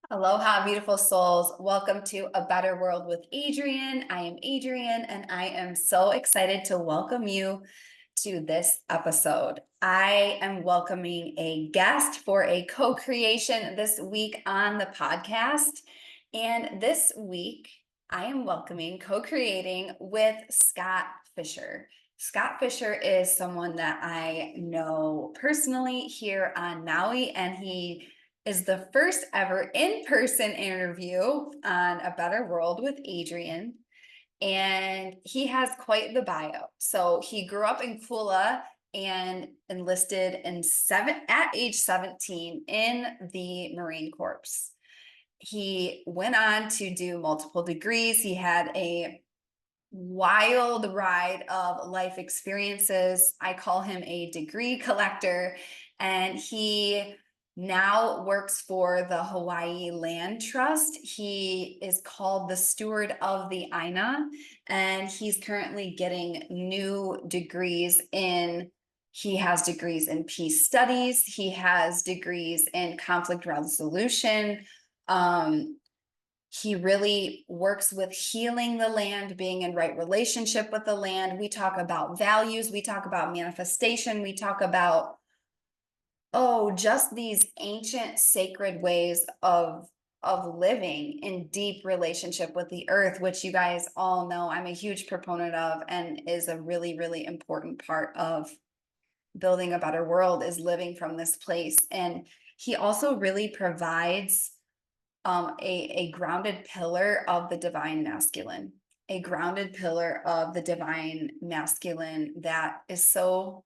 Aloha, beautiful souls. Welcome to A Better World with Adrienne. I am Adrienne, and I am so excited to welcome you to this episode. I am welcoming a guest for a co-creation this week on the podcast. And this week, I am welcoming co-creating with Scott Fisher. Scott Fisher is someone that I know personally here on Maui, and he is the first ever in-person interview on A Better World with Adrienne. And he has quite the bio. So he grew up in Kula and enlisted at age 17 in the Marine Corps. He went on to do multiple degrees. He had a wild ride of life experiences. I call him a degree collector, and he now works for the Hawaii Land Trust. He is called the steward of the Aina, and he's currently getting new degrees he has degrees in peace studies. He has degrees in conflict resolution. He really works with healing the land, being in right relationship with the land. We talk about values. We talk about manifestation. We talk about, just these ancient sacred ways of living in deep relationship with the earth, which you guys all know I'm a huge proponent of, and is a really, really important part of building a better world, is living from this place. And he also really provides a grounded pillar of the divine masculine, that is so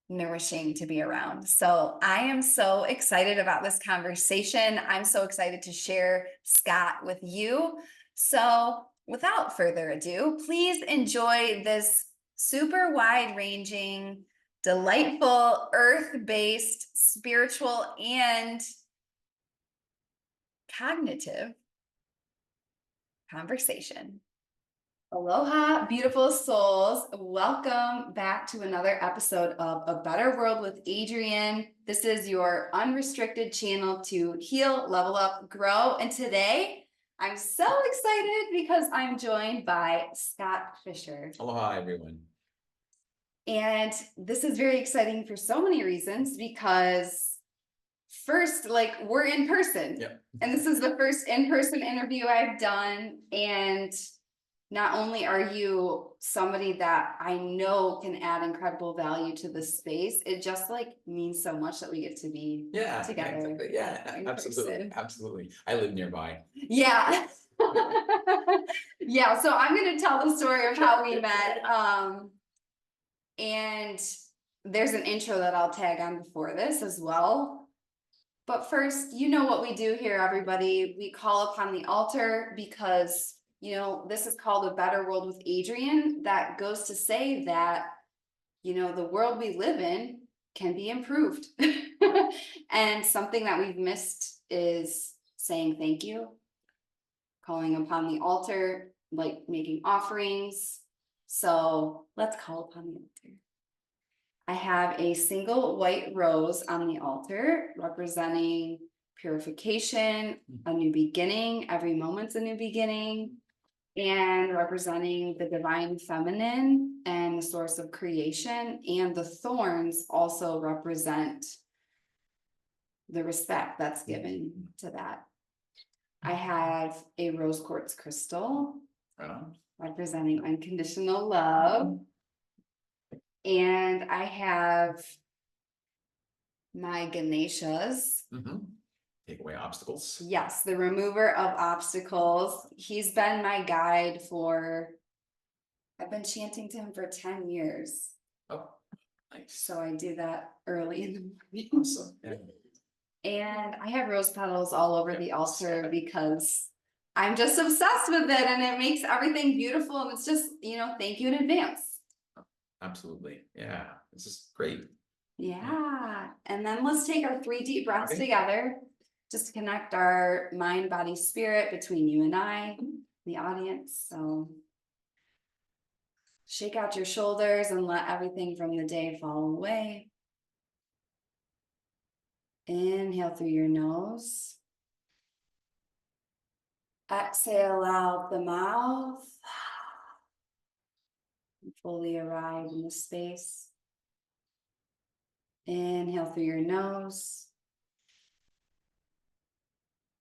nourishing to be around. So I am so excited about this conversation. I'm so excited to share Scott with you. So without further ado, please enjoy this super wide-ranging, delightful, earth-based, spiritual, and cognitive conversation. Aloha, beautiful souls. Welcome back to another episode of A Better World with Adrienne. This is your unrestricted channel to heal, level up, grow. And today I'm so excited because I'm joined by Scott Fisher. Aloha, everyone. And this is very exciting for so many reasons, because first, we're in person. Yep. And this is the first in-person interview I've done. And not only are you somebody that I know can add incredible value to the space, it just means so much that we get to be together. Exactly. Yeah, absolutely. Person. Absolutely. I live nearby. Yeah. Yeah. So I'm going to tell the story of how we met. And there's an intro that I'll tag on before this as well. But first, you know what we do here, everybody. We call upon the altar because, this is called A Better World with Adrienne. That goes to say that, the world we live in can be improved. And something that we've missed is saying thank you, calling upon the altar, making offerings. So let's call upon the altar. I have a single white rose on the altar representing purification, a new beginning. Every moment's a new beginning, and representing the divine feminine and the source of creation. And the thorns also represent the respect that's given to that. I have a rose quartz crystal representing unconditional love. And I have my Ganeshas. Take away obstacles. Yes, the remover of obstacles. He's been my guide I've been chanting to him for 10 years. Oh, nice. So I do that early in the morning. Awesome. Yeah. And I have rose petals all over the altar because I'm just obsessed with it, and it makes everything beautiful. And it's just, thank you in advance. Absolutely. Yeah, this is great. Yeah. And then let's take our 3 deep breaths together, just to connect our mind, body, spirit between you and I, the audience. So shake out your shoulders and let everything from the day fall away. Inhale through your nose. Exhale out the mouth. Fully arrive in the space. Inhale through your nose.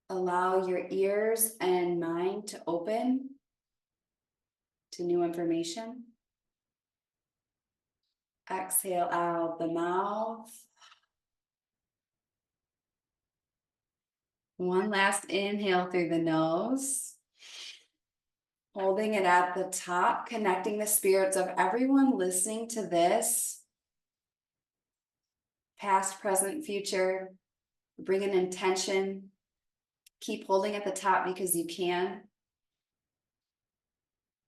Allow your ears and mind to open to new information. Exhale out the mouth. One last inhale through the nose. Holding it at the top, connecting the spirits of everyone listening to this. Past, present, future. Bring an intention. Keep holding at the top because you can.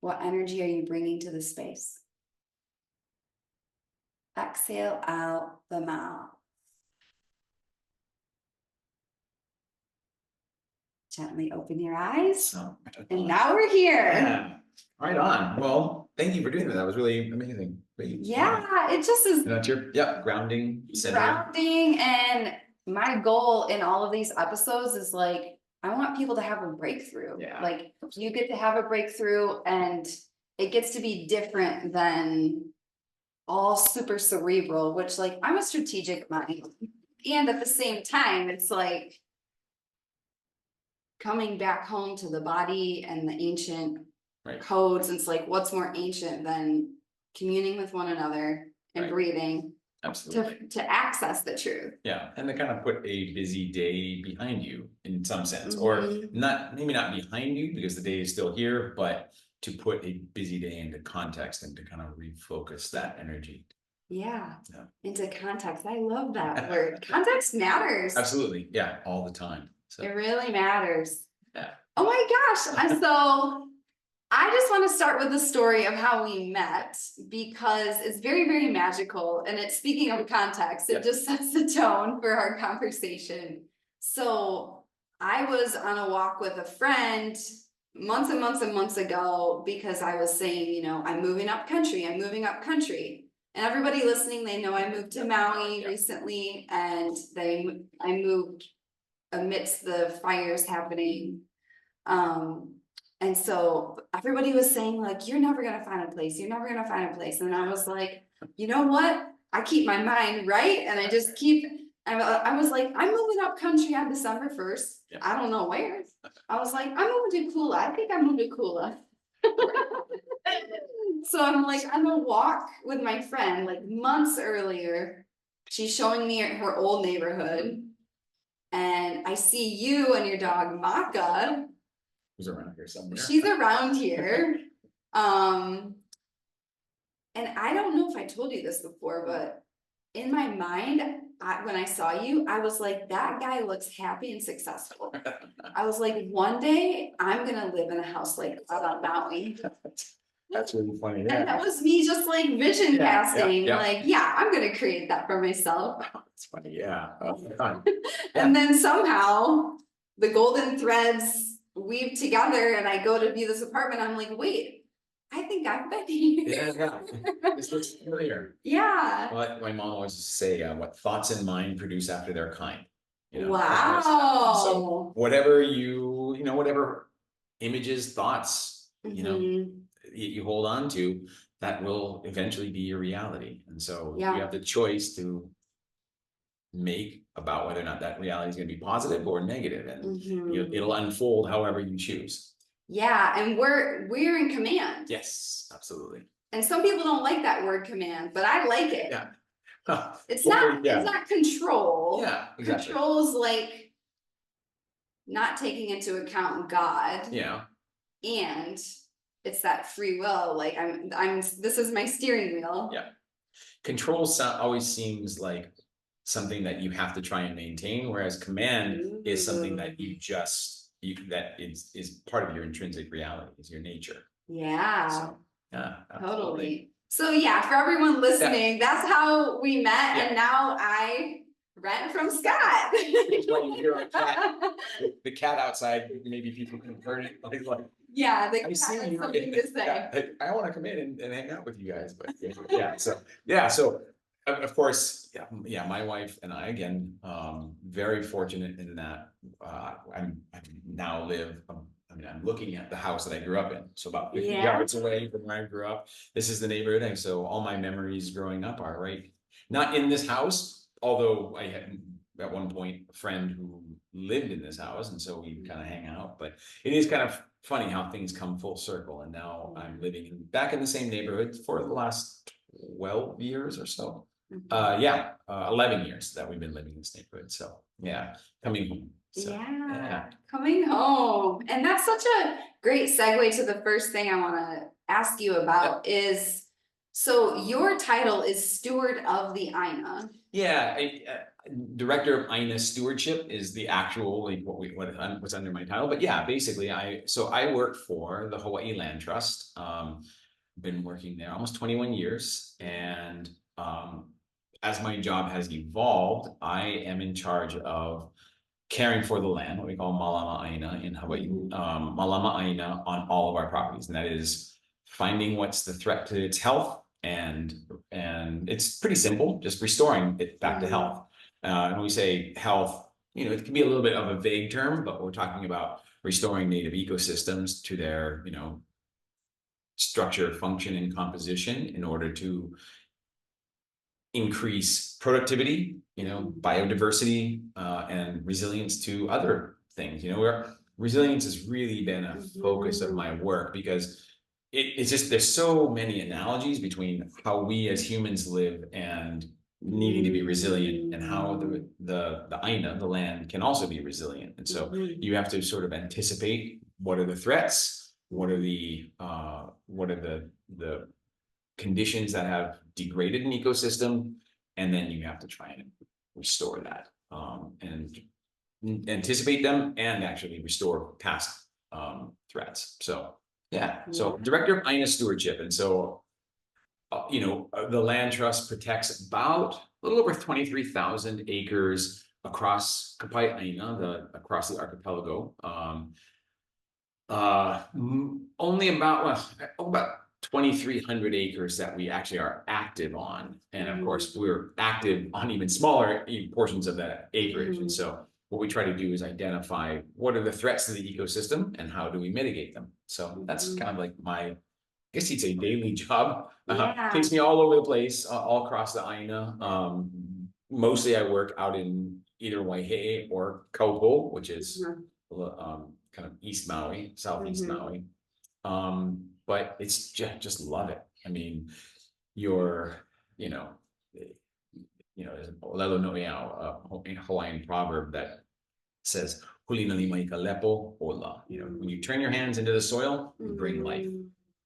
What energy are you bringing to the space? Exhale out the mouth. Gently open your eyes. So, And now we're here. yeah, right on. Well, thank you for doing that. That was really amazing. Great. Yeah, it just is And that's your, grounding, center. grounding. And my goal in all of these episodes is like, I want people to have a breakthrough. Yeah. Like you get to have a breakthrough and it gets to be different than all super cerebral, which like I'm a strategic mind. And at the same time, it's like coming back home to the body and the ancient codes. It's like, what's more ancient than communing with one another and breathing? Absolutely. To access the truth. Yeah, and to kind of put a busy day behind you in some sense, or not, maybe not behind you because the day is still here, but to put a busy day into context and to kind of refocus that energy. Yeah. Into context. I love that word. Context matters. Absolutely. Yeah, all the time. So. It really matters. Yeah. Oh my gosh. So I just want to start with the story of how we met because it's very, very magical. And it's speaking of context, it just sets the tone for our conversation. So I was on a walk with a friend months and months and months ago because I was saying, you know, I'm moving up country. And everybody listening, they know I moved to Maui recently and I moved amidst the fires happening. And so everybody was saying like, you're never going to find a place. You're never going to find a place. And I was like, you know what? I keep my mind right. And I just keep, I was like, I'm moving up country on December 1st. I don't know where. I was like, I'm moving to Kula. I think I'm moving to Kula. So I'm like on a walk with my friend, like months earlier. She's showing me her old neighborhood. And I see you and your dog, Maka. Who's around here somewhere. She's around here. And I don't know if I told you this before, but in my mind, when I saw you, I was like, that guy looks happy and successful. I was like, one day I'm going to live in a house like that on Maui. That's really funny. Yeah. And that was me just like vision casting. Yeah. Like, yeah, I'm going to create that for myself. It's funny. Yeah. And then somehow the golden threads weave together and I go to view this apartment. I'm like, wait, I think I've been here. Yeah. This looks familiar. Yeah. Well, my mom always used to say, what thoughts in mind produce after their kind. You know? Wow. So whatever whatever images, thoughts, you hold on to, that will eventually be your reality. And so you have the choice to make about whether or not that reality is going to be positive or negative, and it'll unfold however you choose. Yeah, and we're in command. Yes, absolutely. And some people don't like that word command, but I like it. Yeah. It's not control. Yeah, exactly. Control is like not taking into account God. Yeah. And it's that free will. Like this is my steering wheel. Yeah. Control always seems like something that you have to try and maintain, whereas command is something that that is part of your intrinsic reality, is your nature. Yeah. So, yeah, absolutely. Totally. So yeah, for everyone listening, that's how we met, and now I rent from Scott. The cat outside, maybe people can heard it. Like, yeah, the cat I see has you. something to say. I want to come in and hang out with you guys, but so Of course, yeah, my wife and I, again, very fortunate in that, I now live, I mean, I'm looking at the house that I grew up in, so about 50 Yeah. yards away from where I grew up. This is the neighborhood, and so all my memories growing up are right, not in this house, although I had at one point a friend who lived in this house, and so we kind of hang out, but it is kind of funny how things come full circle, and now I'm living back in the same neighborhood for the last 12 years or so. 11 years that we've been living in this neighborhood. So yeah, coming home. So, yeah, coming home. And that's such a great segue to the first thing I want to ask you about is, so your title is steward of the Aina. Yeah, director of Aina stewardship is the actual, like what's under my title. But yeah, basically I work for the Hawaii Land Trust. Been working there almost 21 years, and as my job has evolved, I am in charge of caring for the land, what we call Malama Aina in Hawaii, Malama Aina on all of our properties, and that is finding what's the threat to its health, and it's pretty simple, just restoring it back to health. And when we say health, it can be a little bit of a vague term, but we're talking about restoring native ecosystems to their, structure, function, and composition in order to increase productivity, biodiversity, and resilience to other things. Where resilience has really been a focus of my work, because it's just, there's so many analogies between how we as humans live and needing to be resilient, and how the Aina, the land, can also be resilient. And so you have to sort of anticipate what are the threats, what are the conditions that have degraded an ecosystem, and then you have to try and restore that, and anticipate them and actually restore past threats. So so director of Aina stewardship, and so the land trust protects about a little over 23,000 acres across Kapai Aina, across the archipelago. Only about 2,300 acres that we actually are active on. And of course, we're active on even smaller portions of that acreage. And so what we try to do is identify what are the threats to the ecosystem and how do we mitigate them. So that's kind of like I guess you'd say daily job. Takes me all over the place, all across the Aina. Mostly I work out in either Waihee or Kaupo, which is kind of East Maui, Southeast Maui. But it's just love it. I mean, there's Olelo no Iao, a Hawaiian proverb that says, "Huli na lima ika lepo ola." When you turn your hands into the soil, you bring life.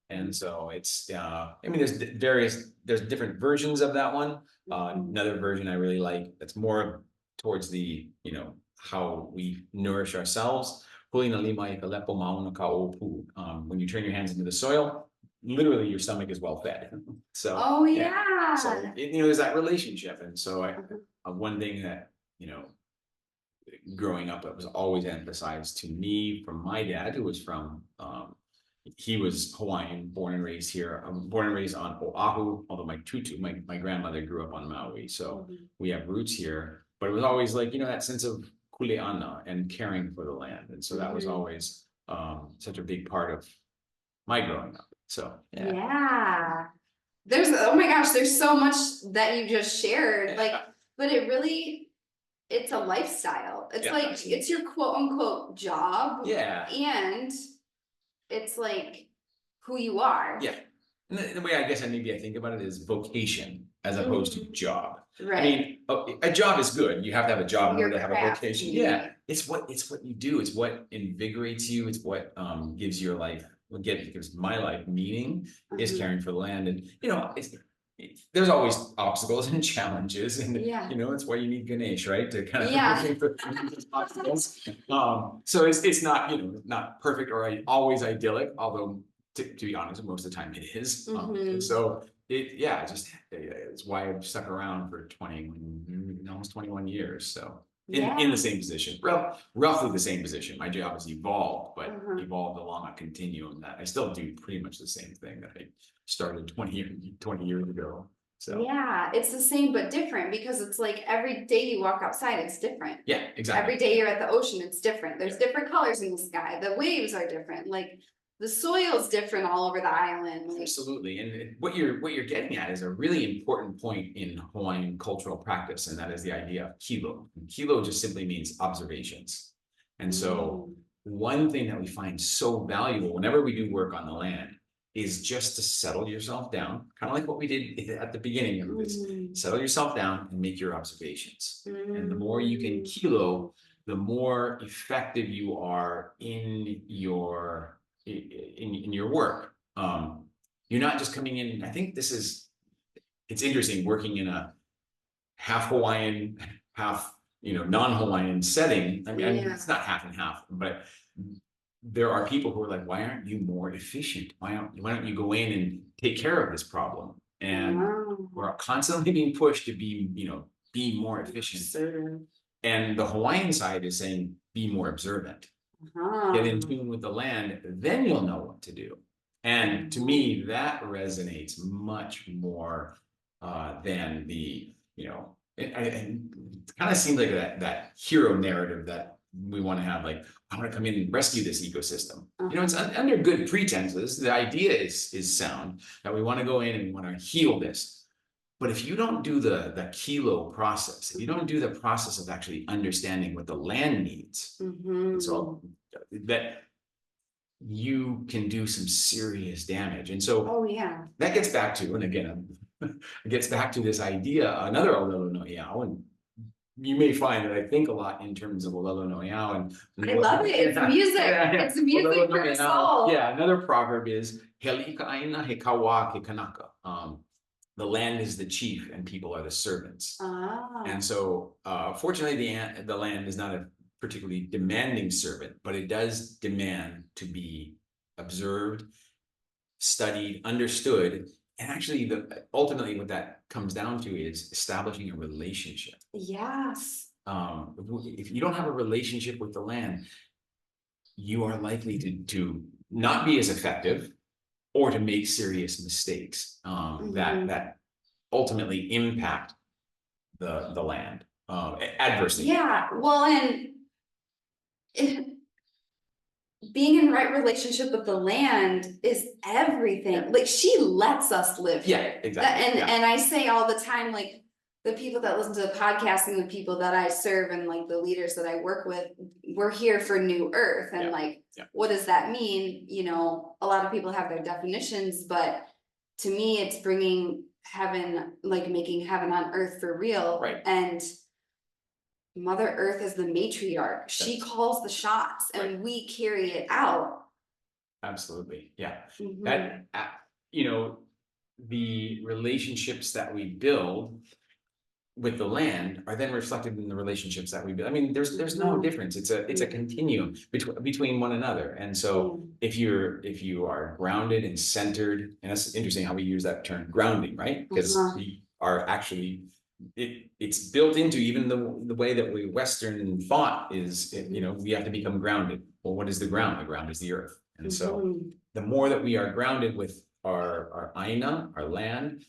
And so it's, there's different versions of that one. Another version I really like, that's more towards the, how we nourish ourselves. When you turn your hands into the soil, literally your stomach is well fed. So, so there's that relationship. And so one thing that, growing up, it was always emphasized to me from my dad, who was from, he was Hawaiian, born and raised here. I'm born and raised on Oahu, although my grandmother grew up on Maui. So we have roots here, but it was always like, that sense of kuleana and caring for the land. And so that was always such a big part of my growing up. So there's, oh my gosh, there's so much that you just shared, but it's a lifestyle. It's like, it's your quote unquote job. And it's like who you are. And the way I think about it is vocation as opposed to job. Right. I mean, a job is good. You have to have a job in order to have a vocation. It's what you do. It's what invigorates you. It's what gives your life, gives my life meaning, is caring for the land. And there's always obstacles and challenges, and it's why you need Ganesh, right, to kind of for those obstacles. So it's not not perfect or always idyllic, although to be honest, most of the time it is. And so it's why I've stuck around for almost 21 years. So in the same position, roughly the same position. My job has evolved, but evolved along a continuum that I still do pretty much the same thing that I started 20 years ago. So yeah, it's the same but different, because it's like every day you walk outside, it's different. yeah, exactly. Every day you're at the ocean, it's different. There's different colors in the sky. The waves are different. Like the soil's different all over the island. Like, absolutely. And what you're getting at is a really important point in Hawaiian cultural practice, and that is the idea of kilo. And kilo just simply means observations. And so one thing that we find so valuable whenever we do work on the land is just to settle yourself down, kind of like what we did at the beginning of this. Settle yourself down and make your observations. And the more you can kilo, the more effective you are in your work. You're not just coming in. I think it's interesting working in a half Hawaiian, half non-Hawaiian setting. I mean, it's not half and half, but there are people who are like, why aren't you more efficient? Why don't you go in and take care of this problem? And we're constantly being pushed to be more efficient. And the Hawaiian side is saying, be more observant. Get in tune with the land, then you'll know what to do. And to me, that resonates much more than it kind of seems like that hero narrative that we want to have, like, I want to come in and rescue this ecosystem. It's under good pretenses. The idea is sound, that we want to go in and we want to heal this. But if you don't do the kilo process, if you don't do the process of actually understanding what the land needs, so that you can do some serious damage. And so that gets back to, and again, it gets back to this idea, another Olelo no Iao, and you may find that I think a lot in terms of Olelo no Iao. And I love it. It's music. It's music for the soul. Yeah, another proverb is Helika Aina he kawa ke kanaka. The land is the chief and people are the servants. And so fortunately the land is not a particularly demanding servant, but it does demand to be observed, studied, understood. And actually ultimately what that comes down to is establishing a relationship. Yes. If you don't have a relationship with the land, you are likely to not be as effective or to make serious mistakes that ultimately impact the land adversely. Yeah, well, and being in right relationship with the land is everything. Like, she lets us live here. Yeah, exactly. And I say all the time, like, the people that listen to the podcast and the people that I serve and like the leaders that I work with, we're here for New Earth. And what does that mean? A lot of people have their definitions, but to me, it's bringing heaven, like making heaven on earth for real. Right. And Mother Earth is the matriarch. She calls the shots and we carry it out. Absolutely. Yeah. That, the relationships that we build with the land are then reflected in the relationships that we build. I mean, there's no difference. It's a continuum between one another. And so if you are grounded and centered, and that's interesting how we use that term, grounding, right? Because we are actually, it's built into even the way that we Western thought is, we have to become grounded. Well, what is the ground? The ground is the earth. And so the more that we are grounded with our Aina, our land,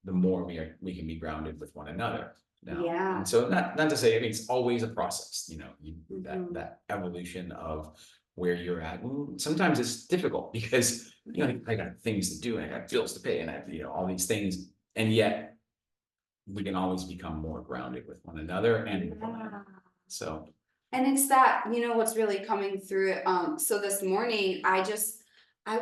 the more we can be grounded with one another. Now. And so not to say, I mean, it's always a process, that evolution of where you're at. And sometimes it's difficult because, I got things to do and I got bills to pay and I have, all these things. And yet we can always become more grounded with one another. And so. And it's that, what's really coming through it. So this morning, I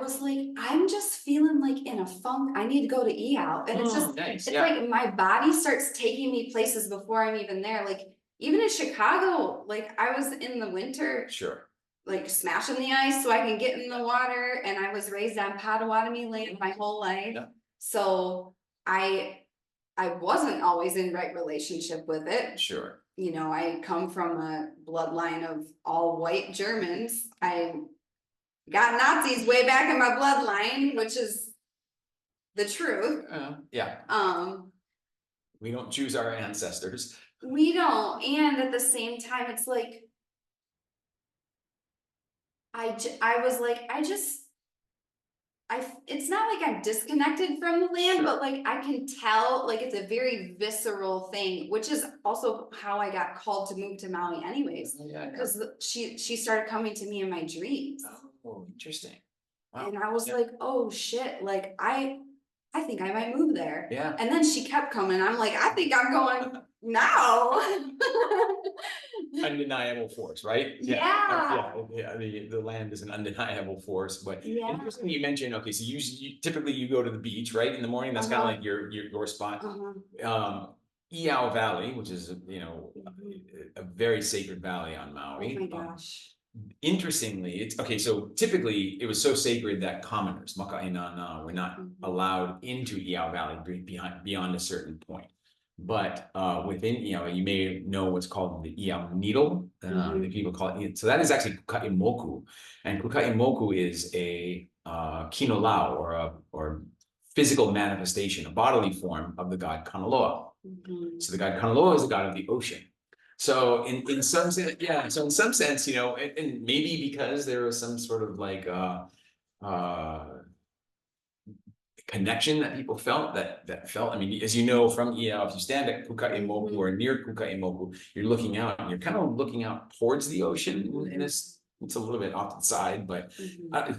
was like, I'm just feeling like in a funk. I need to go to Iao. And it's just, nice. It's like my body starts taking me places before I'm even there. Like even in Chicago, like I was in the winter, like smashing the ice so I can get in the water. And I was raised on Potawatomi land my whole life. Yeah. So I wasn't always in right relationship with it. Sure. I come from a bloodline of all white Germans. I got Nazis way back in my bloodline, which is the truth. We don't choose our ancestors. We don't. And at the same time, it's like, I was like, it's not like I'm disconnected from the land, Sure. but like I can tell, like it's a very visceral thing, which is also how I got called to move to Maui anyways. Yeah. Because she started coming to me in my dreams. Oh, interesting. Wow. And I was like, oh shit, like I think I might move there. Yeah. And then she kept coming. I'm like, I think I'm going now. Undeniable force, right? Yeah. The land is an undeniable force, but Yeah. interesting you mentioned, okay, so you typically you go to the beach, right, in the morning, that's kind of like your spot. Iao Valley, which is, you know, a very sacred valley on Maui. Oh my gosh. Interestingly, it's okay. So typically, it was so sacred that commoners, Maka'inana, were not allowed into Iao Valley beyond a certain point. But within Iao, you may know what's called the Iao Needle. The people call it. So that is actually Kuka'imoku, and Kuka'imoku is a kinolau or physical manifestation, a bodily form of the god Kanaloa. So the god Kanaloa is the god of the ocean. So in some sense, yeah. So in some sense, you know, and maybe because there was some sort of like connection that people felt that felt. I mean, as you know from if you stand at Kuka'imoku or near Kuka'imoku, you're looking out and you're kind of looking out towards the ocean, and it's a little bit off to the side, but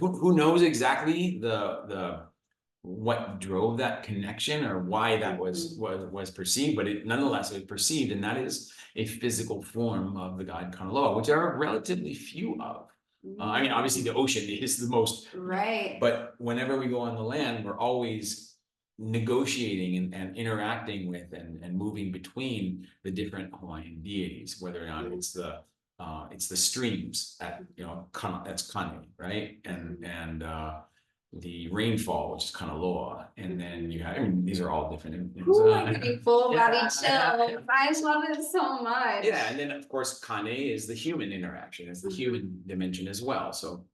who knows exactly the what drove that connection or why that was perceived, but it nonetheless it was perceived, and that is a physical form of the god Kanaloa, which there are relatively few of. I mean, obviously the ocean is the most, right, but whenever we go on the land, we're always negotiating and interacting with and moving between the different Hawaiian deities, whether or not it's the streams at, you know, that's Kane, right? And the rainfall, which is kind of low, and then you have, I mean, these are all different. Ooh, I'm getting full body chills. I just love it so much. Yeah, and then of course, Kane is the human interaction, it's the human dimension as well. So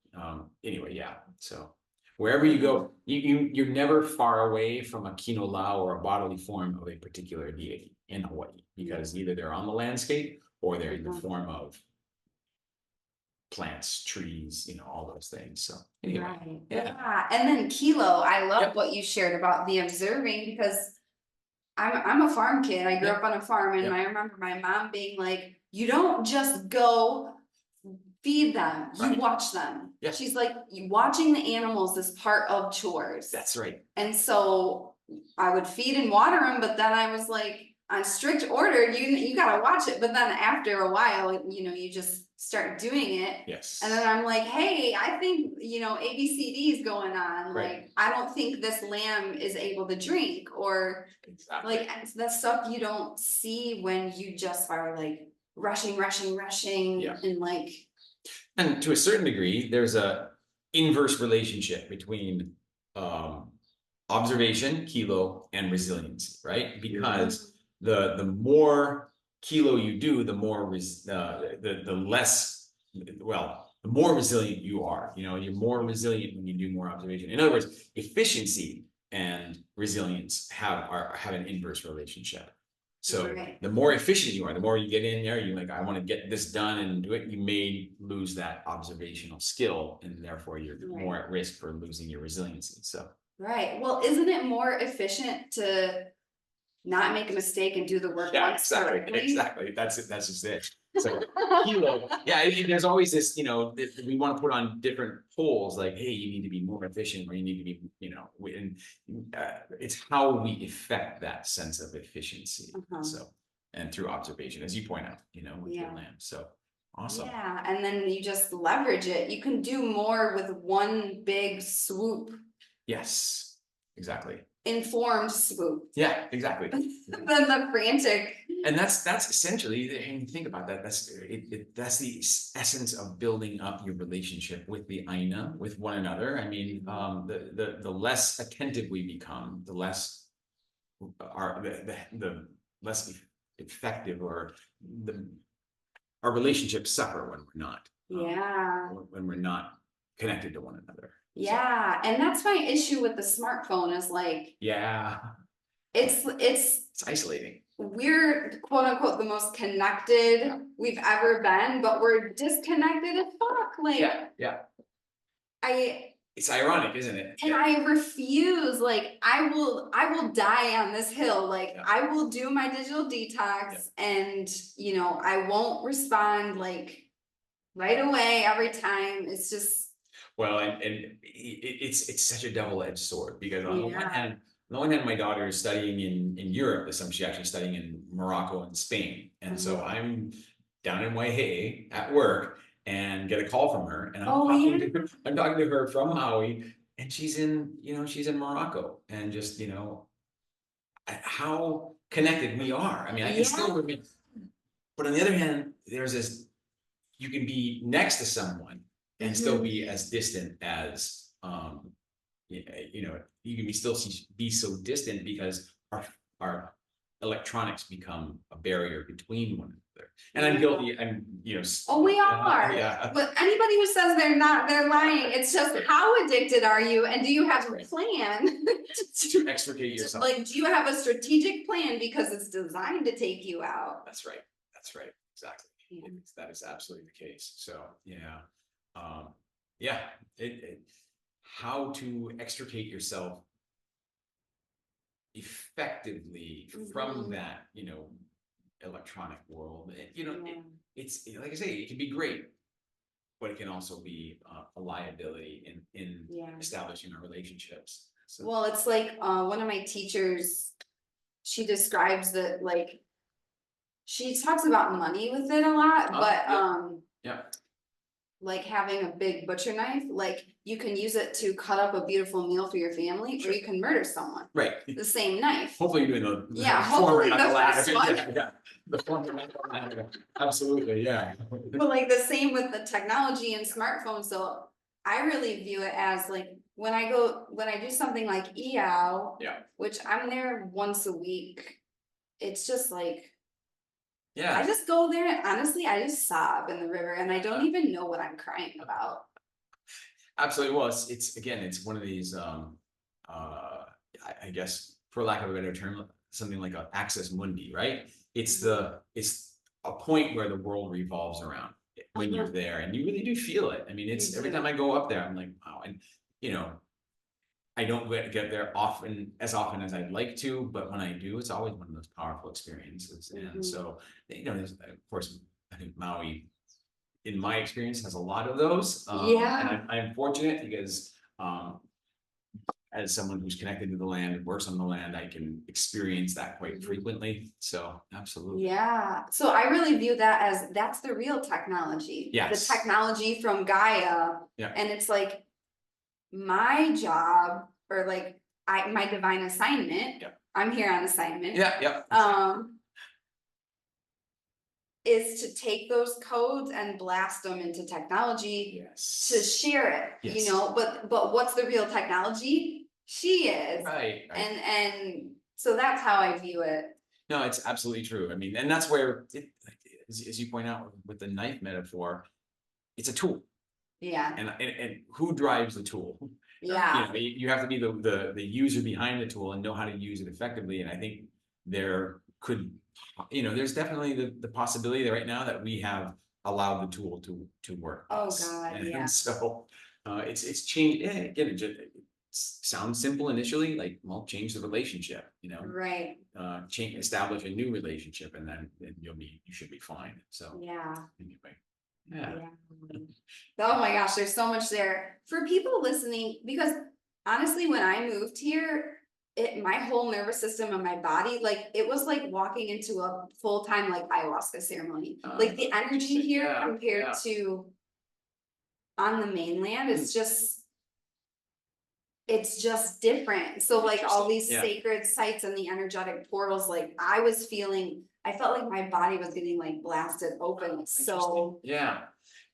anyway, yeah. So wherever you go, you're never far away from a kino lao or a bodily form of a particular deity in Hawaii, because either they're on the landscape or they're in the form of plants, trees, you know, all those things. So anyway, right. Yeah. And then Kilo, I love what you shared about the observing, because I'm a farm kid. I grew up on a farm, and I remember my mom being like, you don't just go feed them, you watch them. She's like, watching the animals is part of chores. That's right. And so I would feed and water them, but then I was like, on strict order, you gotta watch it. But then after a while, you know, you just start doing it. Yes. And then I'm like, hey, I think, you know, ABCD is going on. Like, I don't think this lamb is able to drink, or like that stuff you don't see when you just are like rushing, and like. And to a certain degree, there's a inverse relationship between observation, kilo, and resiliency, right? Because the more kilo you do, the more the less, well, the more resilient you are. You know, you're more resilient when you do more observation. In other words, efficiency and resilience have an inverse relationship. So the more efficient you are, the more you get in there, you're like, I want to get this done and do it. You may lose that observational skill, and therefore you're more at risk for losing your resiliency. So well, isn't it more efficient to not make a mistake and do the work once correctly? Exactly. That's it. That's just it. So kilo, there's always this, you know, we want to put on different poles, like, hey, you need to be more efficient, or you need to be, you know, and it's how we effect that sense of efficiency. So, and through observation, as you point out, you know, with your lamb. So awesome. Yeah, and then you just leverage it. You can do more with one big swoop. Yes, exactly. Informed swoop. Yeah, exactly. Than the frantic. And that's essentially, and you think about that, that's the essence of building up your relationship with the Aina, with one another. I mean, the less attentive we become, the less the less effective, or our relationships suffer when we're not. When we're not connected to one another. Yeah, and that's my issue with the smartphone, is like, it's isolating. We're quote unquote the most connected we've ever been, but we're disconnected as fuck. Like, It's ironic, isn't it? And I refuse, like, I will die on this hill. Like, I will do my digital detox and, you know, I won't respond like right away every time. It's just. Well, and it's such a double-edged sword, because on the one hand, my daughter is studying in Europe this summer. She's actually studying in Morocco and Spain. And so I'm down in Waihee at work and get a call from her, and I'm talking to her from Maui, and she's in Morocco, and just, how connected we are. I mean, I can still remember, but on the other hand, there's this, you can be next to someone and still be as distant as, you can be so distant because our electronics become a barrier between one another. And I'm guilty. Oh, we all are. Yeah. But anybody who says they're not, they're lying. It's just, how addicted are you? And do you have a plan to extricate yourself? Like, do you have a strategic plan, because it's designed to take you out? That's right. Exactly. Yeah. That is absolutely the case. So how to extricate yourself effectively from that, electronic world. It's like I say, it can be great, but it can also be a liability in establishing our relationships. So. Well, it's like one of my teachers, she describes that, like, she talks about money with it a lot, but like having a big butcher knife, like you can use it to cut up a beautiful meal for your family, or you can murder someone. Right. The same knife. Hopefully you're doing the hopefully the first one. The former, not the latter. Absolutely, yeah. But like the same with the technology and smartphones. So I really view it as like, when I do something like EOW, which I'm there once a week, it's just like, I just go there and honestly, I just sob in the river, and I don't even know what I'm crying about. Absolutely. Well, it's one of these, I guess, for lack of a better term, something like an access mundi, right? It's a point where the world revolves around when you're there, and you really do feel it. I mean, it's every time I go up there, I'm like, wow. And I don't get there as often as I'd like to, but when I do, it's always one of those powerful experiences. And so, there's, of course, I think Maui, in my experience, has a lot of those. And I'm fortunate because, as someone who's connected to the land and works on the land, I can experience that quite frequently. So, absolutely. Yeah. So I really view that as, that's the real technology. Yes. The technology from Gaia. Yeah. And it's like, my job, or like my divine assignment, I'm here on assignment. Is to take those codes and blast them into technology to share it, but what's the real technology? She is. Right. And so that's how I view it. No, it's absolutely true. I mean, and that's where as you point out with the knife metaphor, it's a tool. Yeah. And who drives the tool? Yeah. You have to be the user behind the tool and know how to use it effectively. And I think there could, there's definitely the possibility that right now that we have allowed the tool to work. Oh God, and so it's changed. Again, it sounds simple initially, like, well, change the relationship, right. Establish a new relationship, and then you should be fine. So anyway. Yeah. Oh my gosh, there's so much there for people listening, because honestly, when I moved here, my whole nervous system and my body, like, it was like walking into a full-time like ayahuasca ceremony. Like the energy here compared to on the mainland, it's just different. So like all these sacred sites and the energetic portals, like I felt like my body was getting like blasted open. So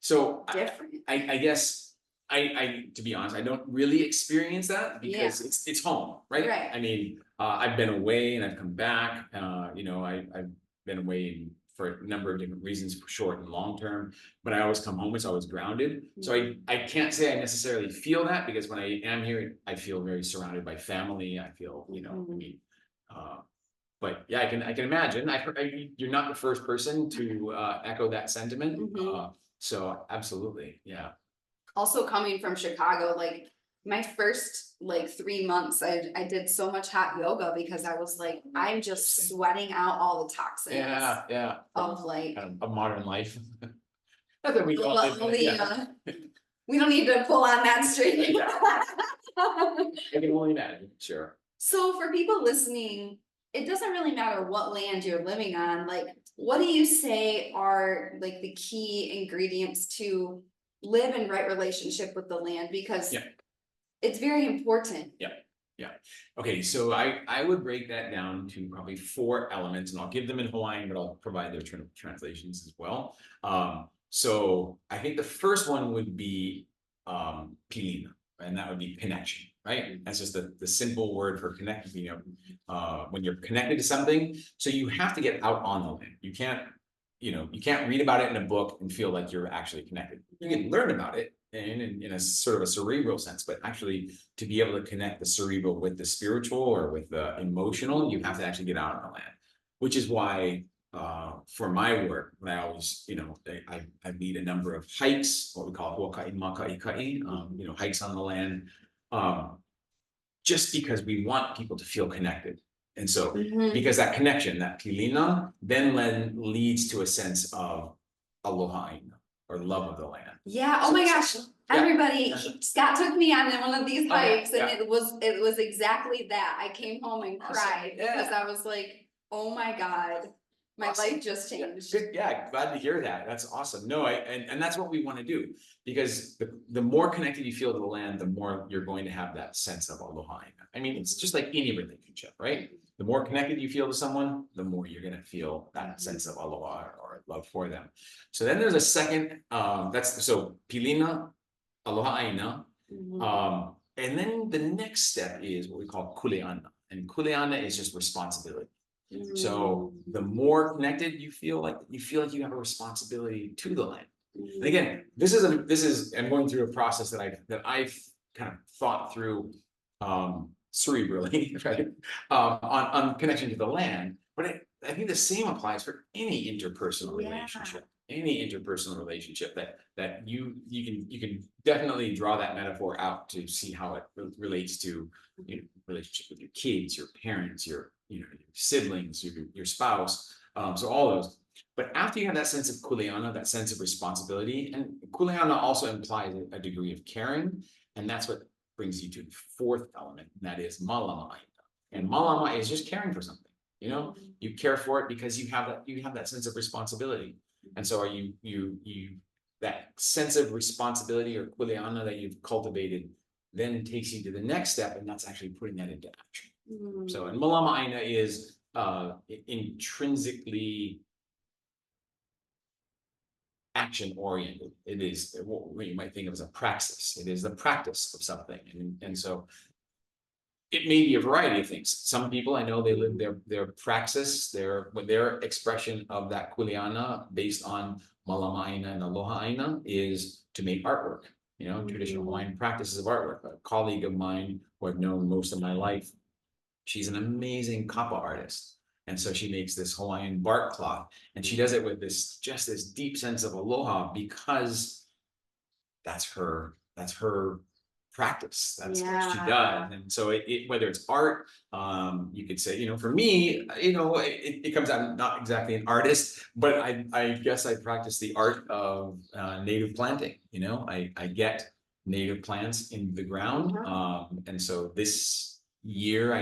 so different. I guess I to be honest, I don't really experience that because it's home, right? I mean, I've been away and I've come back. I've been away for a number of different reasons, for short and long term, but I always come home, it's always grounded. So I can't say I necessarily feel that, because when I am here, I feel very surrounded by family. I feel, but yeah, I can imagine. You're not the first person to echo that sentiment. So absolutely, yeah. Also coming from Chicago, like My first like 3 months, I did so much hot yoga because I was like, I'm just sweating out all the toxins. Yeah. Of like A modern life. Not that we don't well, live, yeah. we don't need to pull on that string. I can only imagine, sure. So for people listening, it doesn't really matter what land you're living on. Like, what do you say are like the key ingredients to live in right relationship with the land? Because it's very important. Yeah. Okay, so I would break that down to probably 4 elements, and I'll give them in Hawaiian, but I'll provide their translations as well. So I think the first one would be pilina, and that would be connection, right? That's just the simple word for connecting, when you're connected to something. So you have to get out on the land. You can't read about it in a book and feel like you're actually connected. You can learn about it in a sort of a cerebral sense, but actually to be able to connect the cerebral with the spiritual or with the emotional, you have to actually get out on the land, which is why for my work, I always, I lead a number of hikes, what we call huaka'i maka'ikai, hikes on the land, just because we want people to feel connected. And so, because that connection, that pilina, then leads to a sense of aloha aina, or love of the land. Yeah. Oh my gosh. Everybody, Scott took me on one of these hikes, and it was exactly that. I came home and cried because I was like, oh my God, my life just changed. Good. Yeah, glad to hear that. That's awesome. No, and that's what we want to do, because the more connected you feel to the land, the more you're going to have that sense of aloha. I mean, it's just like any relationship, right? The more connected you feel to someone, the more you're going to feel that sense of aloha or love for them. So then there's a second, so pilina, aloha aina. And then the next step is what we call kuleana. And kuleana is just responsibility. So the more connected you feel like you have a responsibility to the land. And again, this is I'm going through a process that I've kind of thought through cerebrally, right? On connection to the land. But I think the same applies for any interpersonal relationship. Any interpersonal relationship that you can definitely draw that metaphor out to see how it relates to relationship with your kids, your parents, your siblings, your spouse, so all those. But after you have that sense of kuleana, that sense of responsibility, and kuleana also implies a degree of caring, and that's what brings you to the 4th element, and that is malama aina. And malama is just caring for something. You care for it because you have that sense of responsibility. And so that sense of responsibility or kuleana that you've cultivated then takes you to the next step, and that's actually putting that into action. So, and malama aina is intrinsically action oriented. It is what you might think of as a praxis. It is the practice of something, and so it may be a variety of things. Some people I know, they live their praxis, their expression of that kuleana based on malama aina and aloha aina is to make artwork. Traditional Hawaiian practices of artwork. A colleague of mine who I've known most of my life, she's an amazing kapa artist. And so she makes this Hawaiian bark cloth, and she does it with this deep sense of aloha, because that's her practice. That's what she does. And so whether it's art, you could say, for me, it comes out not exactly an artist, but I guess I practice the art of native planting. I get native plants in the ground. And so this year,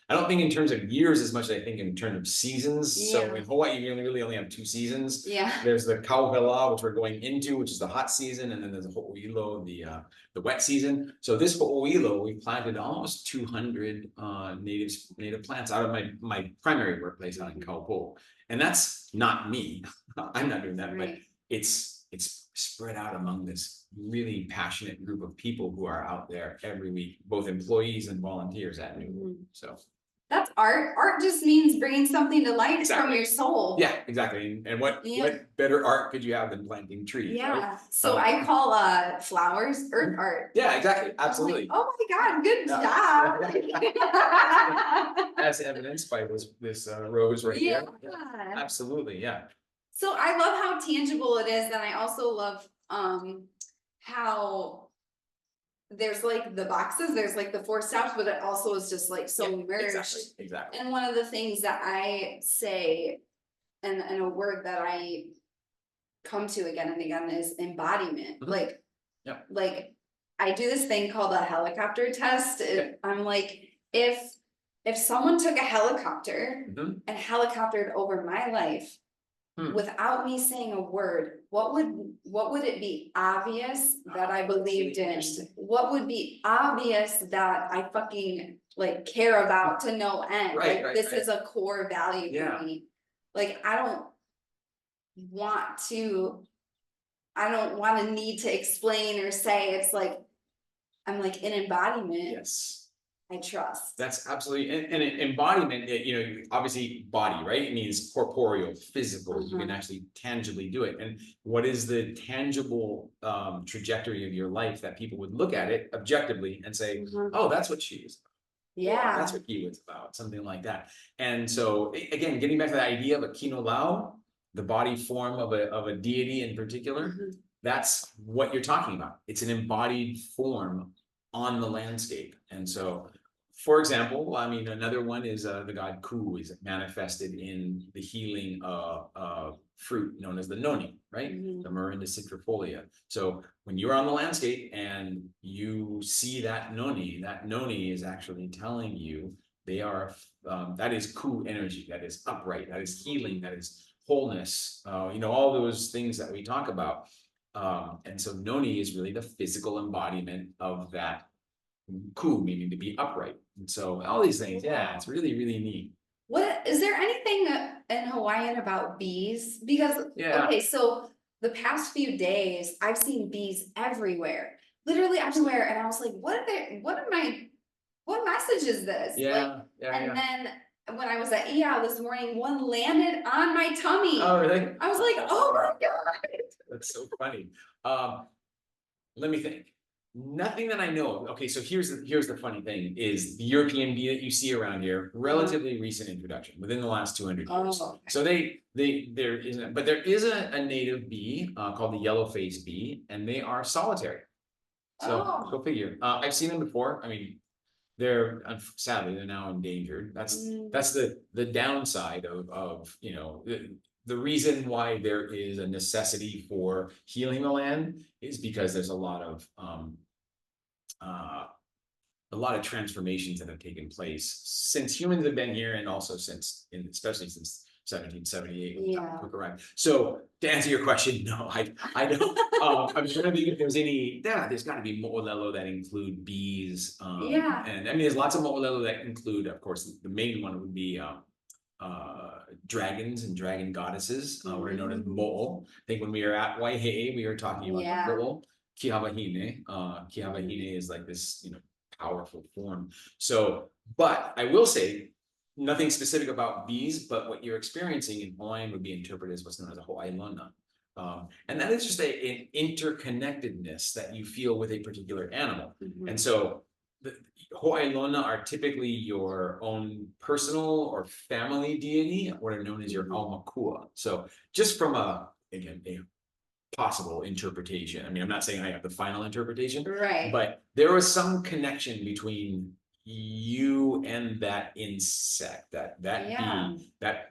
I don't think in terms of years as much as I think in terms of seasons. So in Hawaii, you really only have 2 seasons. There's the kauhela, which we're going into, which is the hot season, and then there's the ho'oilo, the wet season. So this ho'oilo, we planted almost 200 native plants out of my primary workplace out in Kaupo. And that's not me. I'm not doing that, but it's spread out among this really passionate group of people who are out there every week, both employees and volunteers at noon. So that's art. Art just means bringing something to life from your soul. Yeah, exactly. And what better art could you have than planting trees? Right? So I call flowers earth art. Yeah, exactly. Absolutely. Oh my God, good job. As evidenced by this rose right here. Absolutely, yeah. So I love how tangible it is, and I also love how there's like the boxes, there's like the 4 steps, but it also is just like so merged. Exactly. And one of the things that I say, and a word that I come to again and again is embodiment. Like, like I do this thing called a helicopter test. I'm like, if someone took a helicopter and helicoptered over my life without me saying a word, what would it be obvious that I believed in? What would be obvious that I fucking like care about to no end? This is a core value for me. Like I don't want to need to explain or say. It's like I'm like an embodiment. Yes. I trust. That's absolutely, and embodiment, obviously body, right? It means corporeal, physical. You can actually tangibly do it. And what is the tangible trajectory of your life that people would look at it objectively and say, oh, that's what she is. Yeah. That's what he was about, something like that. And so again, getting back to the idea of a kino lao, the body form of a deity in particular, that's what you're talking about. It's an embodied form on the landscape. And so, for example, I mean, another one is the god Ku is manifested in the healing fruit known as the noni, right? The Morinda citrifolia. So when you're on the landscape and you see that noni is actually telling you they are, that is Ku energy, that is upright, that is healing, that is wholeness, all those things that we talk about. And so noni is really the physical embodiment of that Ku, meaning to be upright. And so all these things, it's really, really neat. What is there anything in Hawaiian about bees? Because okay, so the past few days I've seen bees everywhere, literally everywhere, and I was like, what message is this? And then when I was at EO this morning, one landed on my tummy. Oh, really? I was like, oh my God. That's so funny. Let me think. Nothing that I know of. Okay, so here's the funny thing is the European bee that you see around here, relatively recent introduction within the last 200 years. So there is a native bee called the yellow-faced bee, and they are solitary. So go figure. I've seen them before. I mean, sadly they're now endangered. That's the downside of the reason why there is a necessity for healing the land is because there's a lot of transformations that have taken place since humans have been here, and also especially since 1778 when took arrived. So to answer your question, no, I don't. I'm trying to think if there's any. There's got to be mo'olelo that include bees. And I mean, there's lots of mo'olelo that include, of course, the main one would be dragons and dragon goddesses. We're known as mo'o. I think when we were at Waihe'e, we were talking about the mo'o. Kihavahine. Kihavahine is like this, powerful form. So, but I will say, nothing specific about bees, but what you're experiencing in Hawaiian would be interpreted as what's known as a Hawaiian. And that is just an interconnectedness that you feel with a particular animal. And so the Hawaiian are typically your own personal or family deity, what are known as your aumakua. So just from a possible interpretation. I mean, I'm not saying I have the final interpretation, right? But there was some connection between you and that insect, that bee, that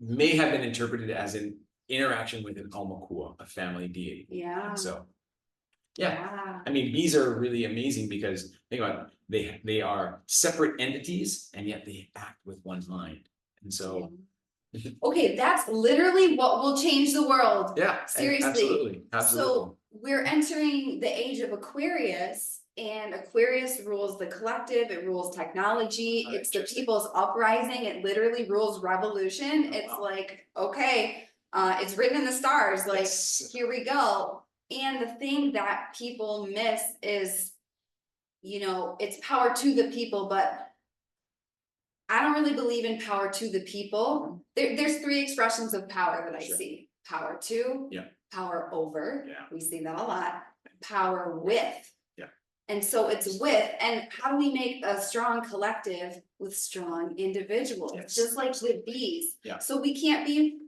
may have been interpreted as an interaction with an aumakua, a family deity. And so, I mean, bees are really amazing because think about it, they are separate entities and yet they act with one mind. And so. Okay, that's literally what will change the world. Yeah, seriously. So we're entering the age of Aquarius, and Aquarius rules the collective, it rules technology, it's the people's uprising, it literally rules revolution. It's like, okay, it's written in the stars, like here we go. And the thing that people miss is, it's power to the people, but I don't really believe in power to the people. There's 3 expressions of power that I see. Power to, power over, we see that a lot, power with. And so it's with, and how do we make a strong collective with strong individuals, just like with bees. So we can't be,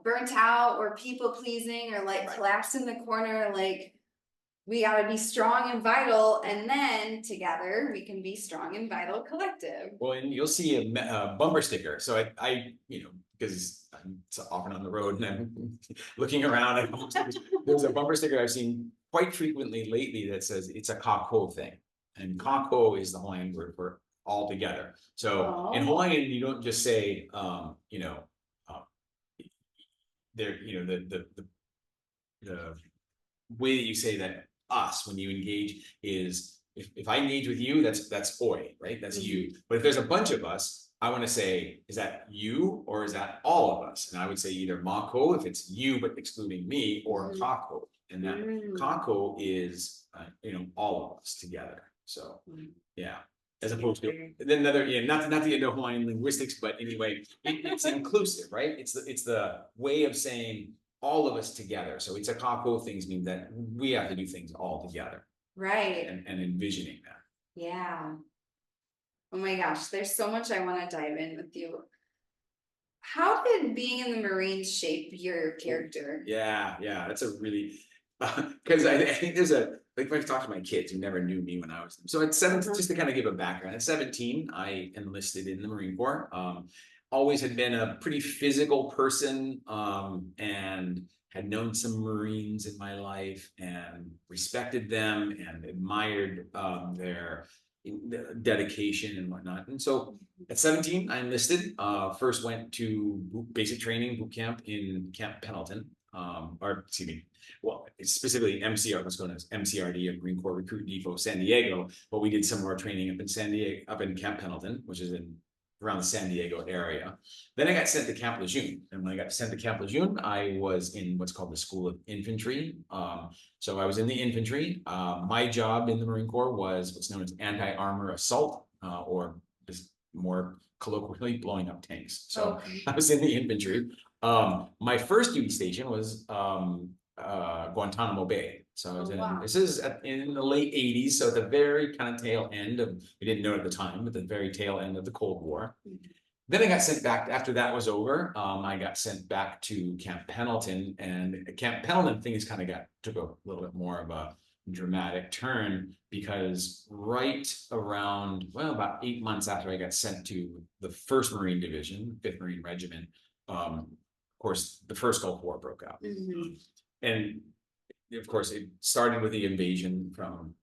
burnt out or people pleasing or like collapsed in the corner, like we gotta be strong and vital, and then together we can be strong and vital collective. Well, and you'll see a bumper sticker. So I, because I'm so often on the road and I'm looking around, there's a bumper sticker I've seen quite frequently lately that says it's a kako thing. And kako is the Hawaiian word for all together. So in Hawaiian, you don't just say, there, the way that you say that us when you engage is if I engage with you, that's oi, right? That's you. But if there's a bunch of us, I want to say, is that you or is that all of us? And I would say either mako if it's you but excluding me, or kako. And that kako is all of us together. So yeah. As opposed to then another, not to get into Hawaiian linguistics, but anyway, it's inclusive, right? It's the way of saying all of us together. So it's a kako things mean that we have to do things all together. Right. And envisioning that. Yeah. Oh my gosh, there's so much I want to dive in with you. How did being in the Marines shape your character? Yeah, that's a really, because I think there's like when I talk to my kids who never knew me when I was, so at 17, just to kind of give a background, at 17, I enlisted in the Marine Corps. Always had been a pretty physical person, and had known some Marines in my life and respected them and admired their dedication and whatnot. And so at 17, I enlisted, first went to basic training boot camp in Camp Pendleton, or excuse me, well, it's specifically MCR, what's known as MCRD, a Marine Corps Recruit Depot, San Diego, but we did some more training up in San Diego, up in Camp Pendleton, which is around the San Diego area. Then I got sent to Camp Lejeune. And when I got sent to Camp Lejeune, I was in what's called the School of Infantry. So I was in the infantry. My job in the Marine Corps was what's known as anti-armor assault, or just more colloquially, blowing up tanks. So I was in the infantry. My first duty station was Guantanamo Bay. So I was this is in the late 80s, so at the very kind of tail end of, we didn't know at the time, but the very tail end of the Cold War. Then I got sent back, after that was over, I got sent back to Camp Pendleton, and Camp Pendleton things kind of took a little bit more of a dramatic turn, because right around, well, about 8 months after I got sent to the 1st Marine Division, 5th Marine Regiment, of course, the first Gulf War broke out. And of course, it started with the invasion from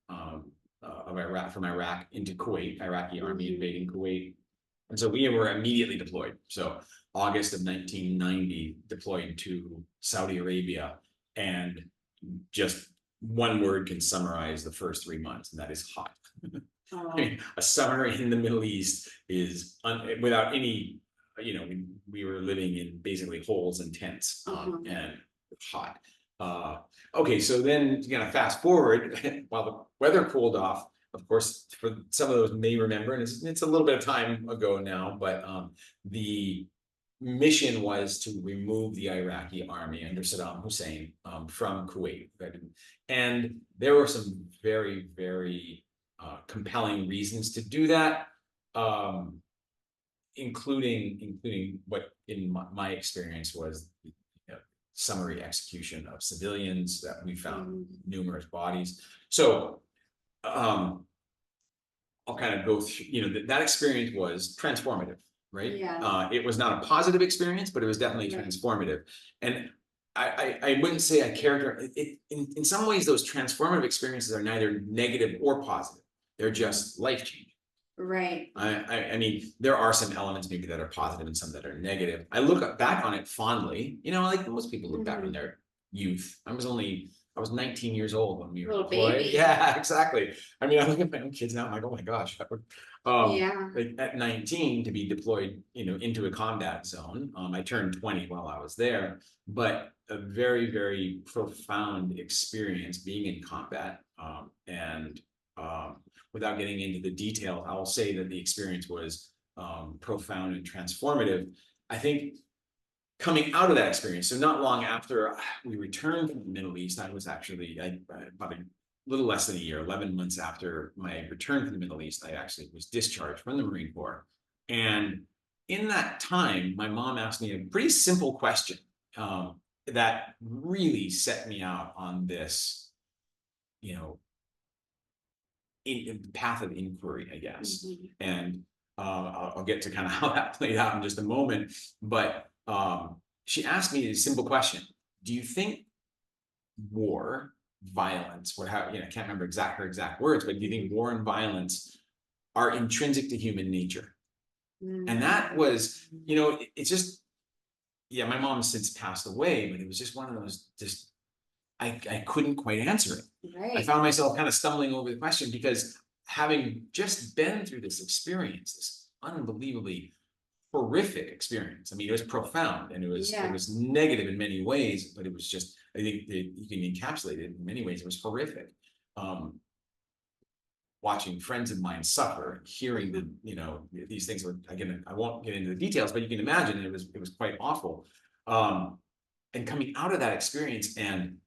Iraq into Kuwait, Iraqi army invading Kuwait. And so we were immediately deployed. So August of 1990, deployed to Saudi Arabia, and just one word can summarize the first 3 months, and that is hot. I mean, a summer in the Middle East is without any, we were living in basically holes and tents, and hot. Okay, so then fast forward while the weather cooled off. Of course, for some of those may remember, and it's a little bit of time ago now, but the mission was to remove the Iraqi army under Saddam Hussein from Kuwait. And there were some very, very compelling reasons to do that, including what in my experience was summary execution of civilians, that we found numerous bodies. So I'll kind of go through, that experience was transformative, right? It was not a positive experience, but it was definitely transformative. And I wouldn't say in some ways, those transformative experiences are neither negative or positive. They're just life-changing. Right. I mean, there are some elements maybe that are positive and some that are negative. I look back on it fondly, like most people look back on their youth. I was 19 years old when we were deployed. Baby. Yeah, exactly. I mean, I look at my own kids now, I'm like, oh my gosh. Like at 19 to be deployed, into a combat zone. I turned 20 while I was there, but a very, very profound experience being in combat. Without getting into the detail, I'll say that the experience was profound and transformative. I think coming out of that experience, so not long after we returned from the Middle East, I was actually about a little less than a year, 11 months after my return from the Middle East, I actually was discharged from the Marine Corps. And in that time, my mom asked me a pretty simple question that really set me out on this in the path of inquiry, I guess. And I'll get to kind of how that played out in just a moment. But she asked me a simple question: do you think war, violence, I can't remember her exact words, but do you think war and violence are intrinsic to human nature? And that was, it's just, my mom has since passed away, but it was just one of those, I couldn't quite answer it. Right. I found myself kind of stumbling over the question because having just been through this experience, this unbelievably horrific experience. I mean, it was profound, and it was negative in many ways, but it was just, I think that you can encapsulate it in many ways. It was horrific. Watching friends of mine suffer, hearing the, these things were, again, I won't get into the details, but you can imagine it was quite awful. And coming out of that experience, and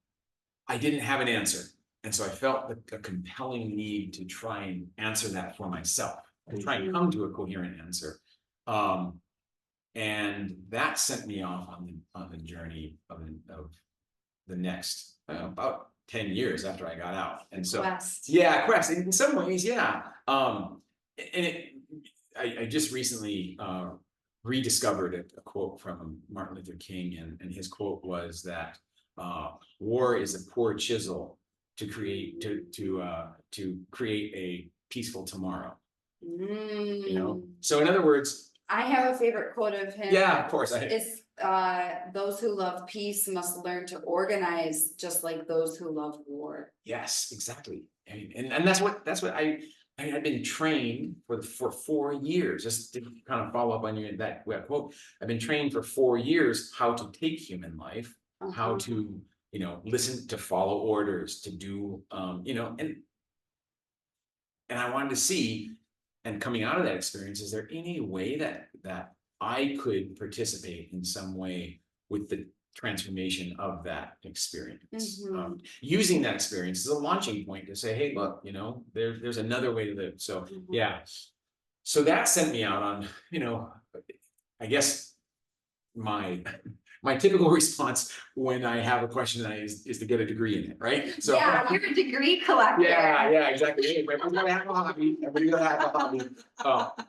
I didn't have an answer. And so I felt a compelling need to try and answer that for myself, to try and come to a coherent answer. And that sent me off on the journey of the next about 10 years after I got out. And so, quest. In some ways, and I just recently rediscovered a quote from Martin Luther King, and his quote was that war is a poor chisel to create a peaceful tomorrow. So in other words, I have a favorite quote of him. Yeah, of course. It's those who love peace must learn to organize just like those who love war. Yes, exactly. And that's what I've been trained for 4 years, just to kind of follow up on that quote. I've been trained for 4 years how to take human life, how to, listen, to follow orders, to do, and I wanted to see, and coming out of that experience, is there any way that I could participate in some way with the transformation of that experience? Using that experience as a launching point to say, hey, look, there's another way to live. So so that sent me out on, I guess my typical response when I have a question is to get a degree in it, right? So you're a degree collector. Yeah, exactly. Hey, everybody's gotta have a hobby. Everybody's gotta have a hobby.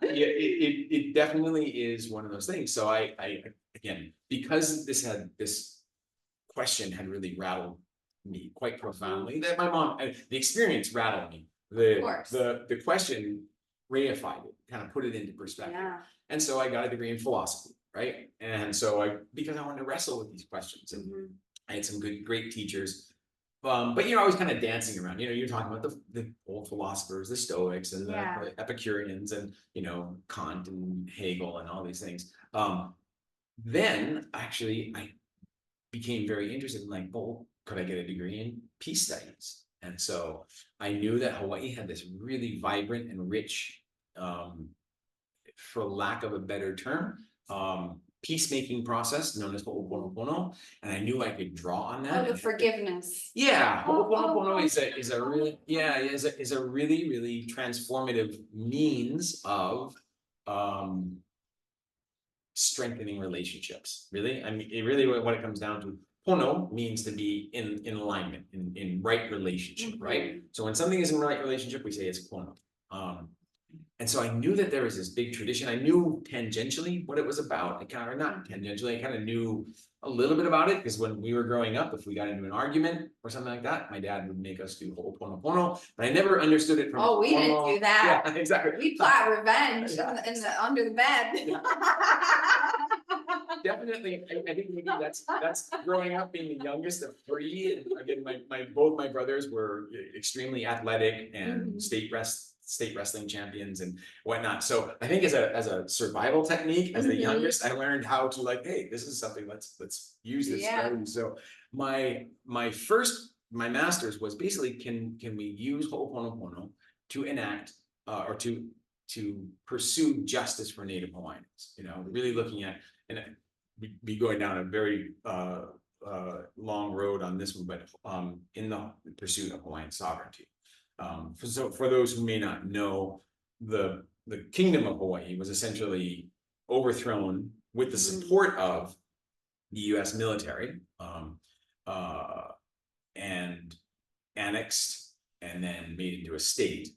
It definitely is one of those things. So I again, because this question had really rattled me quite profoundly, that my mom, the experience rattled me. The question reified it, kind of put it into perspective. And so I got a degree in philosophy, right? And so because I wanted to wrestle with these questions, and I had some great teachers. But I was kind of dancing around. You're talking about the old philosophers, the Stoics and the Epicureans, and Kant and Hegel and all these things. Then actually I became very interested in could I get a degree in peace studies? And so I knew that Hawaii had this really vibrant and rich, for lack of a better term, peacemaking process known as Ho'oponopono, and I knew I could draw on that. The forgiveness. Ho'oponopono is a really, really transformative means of strengthening relationships. Really, I mean, what it comes down to. Pono means to be in alignment, in right relationship, right? So when something is in right relationship, we say it's pono. And so I knew that there was this big tradition. I knew tangentially what it was about. I kind of knew a little bit about it, because when we were growing up, if we got into an argument or something like that, my dad would make us do Ho'oponopono, but I never understood it from. We didn't do that. Yeah, exactly. We plot revenge under the bed. Definitely, I think maybe that's growing up, being the youngest of 3. And again, both my brothers were extremely athletic and state wrestling champions and whatnot. So I think as a survival technique, as the youngest, I learned how to hey, this is something, let's use this strategy. So my master's was basically, can we use Ho'oponopono to enact or to pursue justice for Native Hawaiians? Really looking at, and be going down a very long road on this one, but in the pursuit of Hawaiian sovereignty. So for those who may not know, the kingdom of Hawaii was essentially overthrown with the support of the U.S. military, and annexed and then made into a state.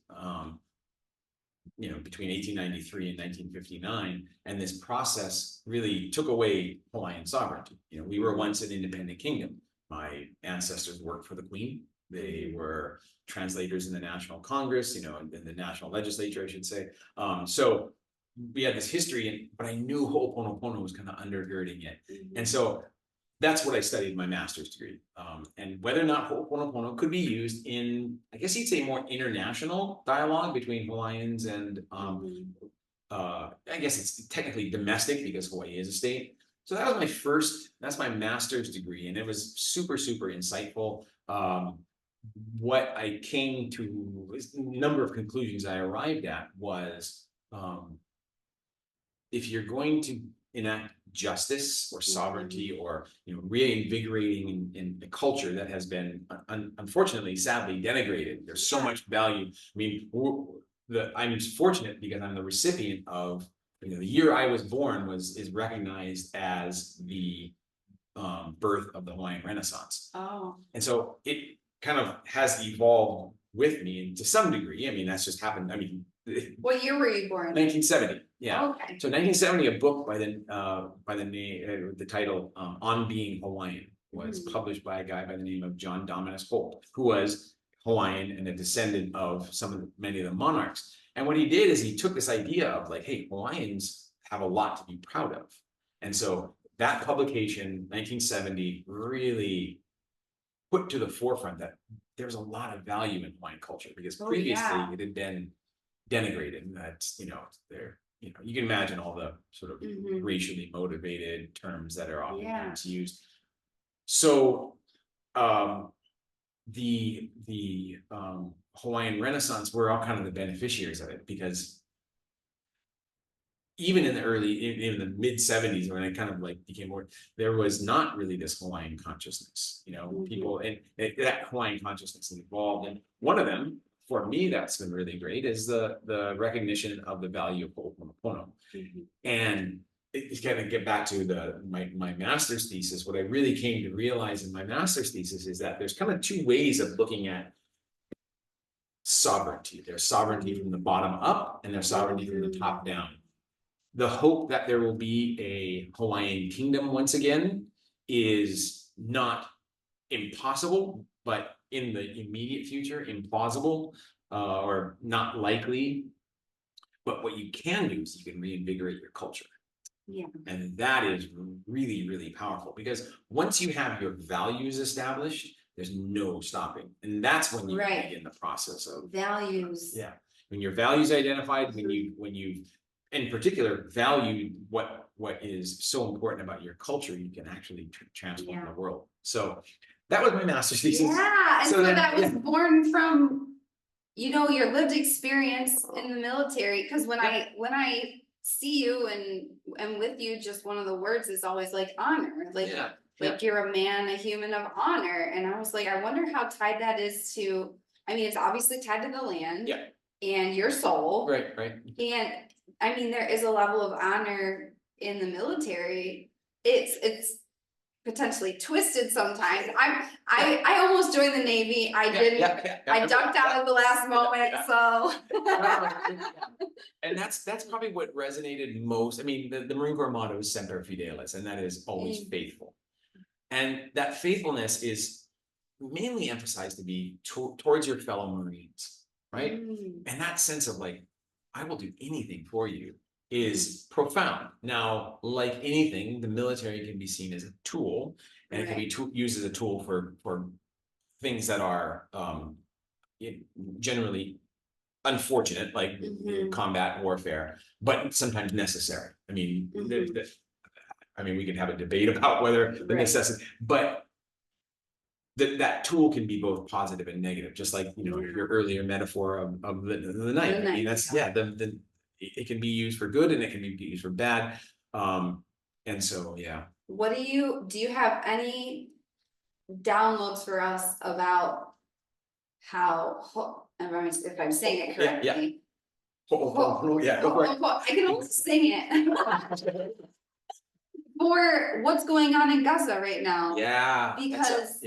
Between 1893 and 1959, and this process really took away Hawaiian sovereignty. We were once an independent kingdom. My ancestors worked for the Queen. They were translators in the National Congress, in the National Legislature, I should say. So we had this history, but I knew Ho'oponopono was kind of undergirding it. And so that's what I studied in my master's degree. And whether or not Ho'oponopono could be used in, I guess you'd say, more international dialogue between Hawaiians and, I guess it's technically domestic because Hawaii is a state. So that was that's my master's degree, and it was super, super insightful. What I came to, a number of conclusions I arrived at was, if you're going to enact justice or sovereignty or reinvigorating in a culture that has been unfortunately, sadly denigrated. There's so much value. I mean, I'm fortunate because I'm the recipient of the year I was born is recognized as the birth of the Hawaiian Renaissance. And so it kind of has evolved with me, and to some degree. I mean, that's just happened. I mean, what year were you born? 1970. Yeah. Okay. So 1970, a book by the name, the title "On Being Hawaiian" was published by a guy by the name of John Dominus Holt, who was Hawaiian and a descendant of many of the monarchs. And what he did is he took this idea of like, hey, Hawaiians have a lot to be proud of, and so that publication, 1970, really put to the forefront that there's a lot of value in Hawaiian culture, because previously it had been denigrated. And that's, you can imagine all the sort of racially motivated terms that are often used. So the Hawaiian Renaissance, we're all kind of the beneficiaries of it, because even in the mid 70s, when it kind of like became more, there was not really this Hawaiian consciousness, people, and that Hawaiian consciousness evolved. And one of them, for me, that's been really great, is the recognition of the value of Ho'oponopono. And it's kind of get back to my master's thesis. What I really came to realize in my master's thesis is that there's kind of two ways of looking at sovereignty. There's sovereignty from the bottom up, and there's sovereignty from the top down. The hope that there will be a Hawaiian kingdom once again is not impossible, but in the immediate future, implausible, or not likely. But what you can do is you can reinvigorate your culture. And that is really, really powerful, because once you have your values established, there's no stopping. And that's when you begin the process of values. Yeah. When your values identified, when you in particular value what is so important about your culture, you can actually transform the world. So that was my master's thesis. Yeah, and so that was born from your lived experience in the military. Because when I see you and with you, just one of the words is always like honor, like you're a man, a human of honor. And I was like, I wonder how tied that is to. I mean, it's obviously tied to the land and your soul, right. And I mean, there is a level of honor in the military. It's potentially twisted sometimes. I almost joined the Navy. I didn't. I ducked out at the last moment. So. And that's probably what resonated most. I mean, the Marine Corps motto is Semper Fidelis, and that is always faithful. And that faithfulness is mainly emphasized to be towards your fellow Marines, right? And that sense of like, I will do anything for you is profound. Now, like anything, the military can be seen as a tool, and it can be used as a tool for things that are generally unfortunate, like combat warfare, but sometimes necessary. I mean, we can have a debate about whether the necessity, but that tool can be both positive and negative, just like your earlier metaphor of the knife. I mean, that's it can be used for good and it can be used for bad. And so what do you have any downloads for us about how, if I'm saying it correctly? I can only sing it. For what's going on in Gaza right now. Yeah. Because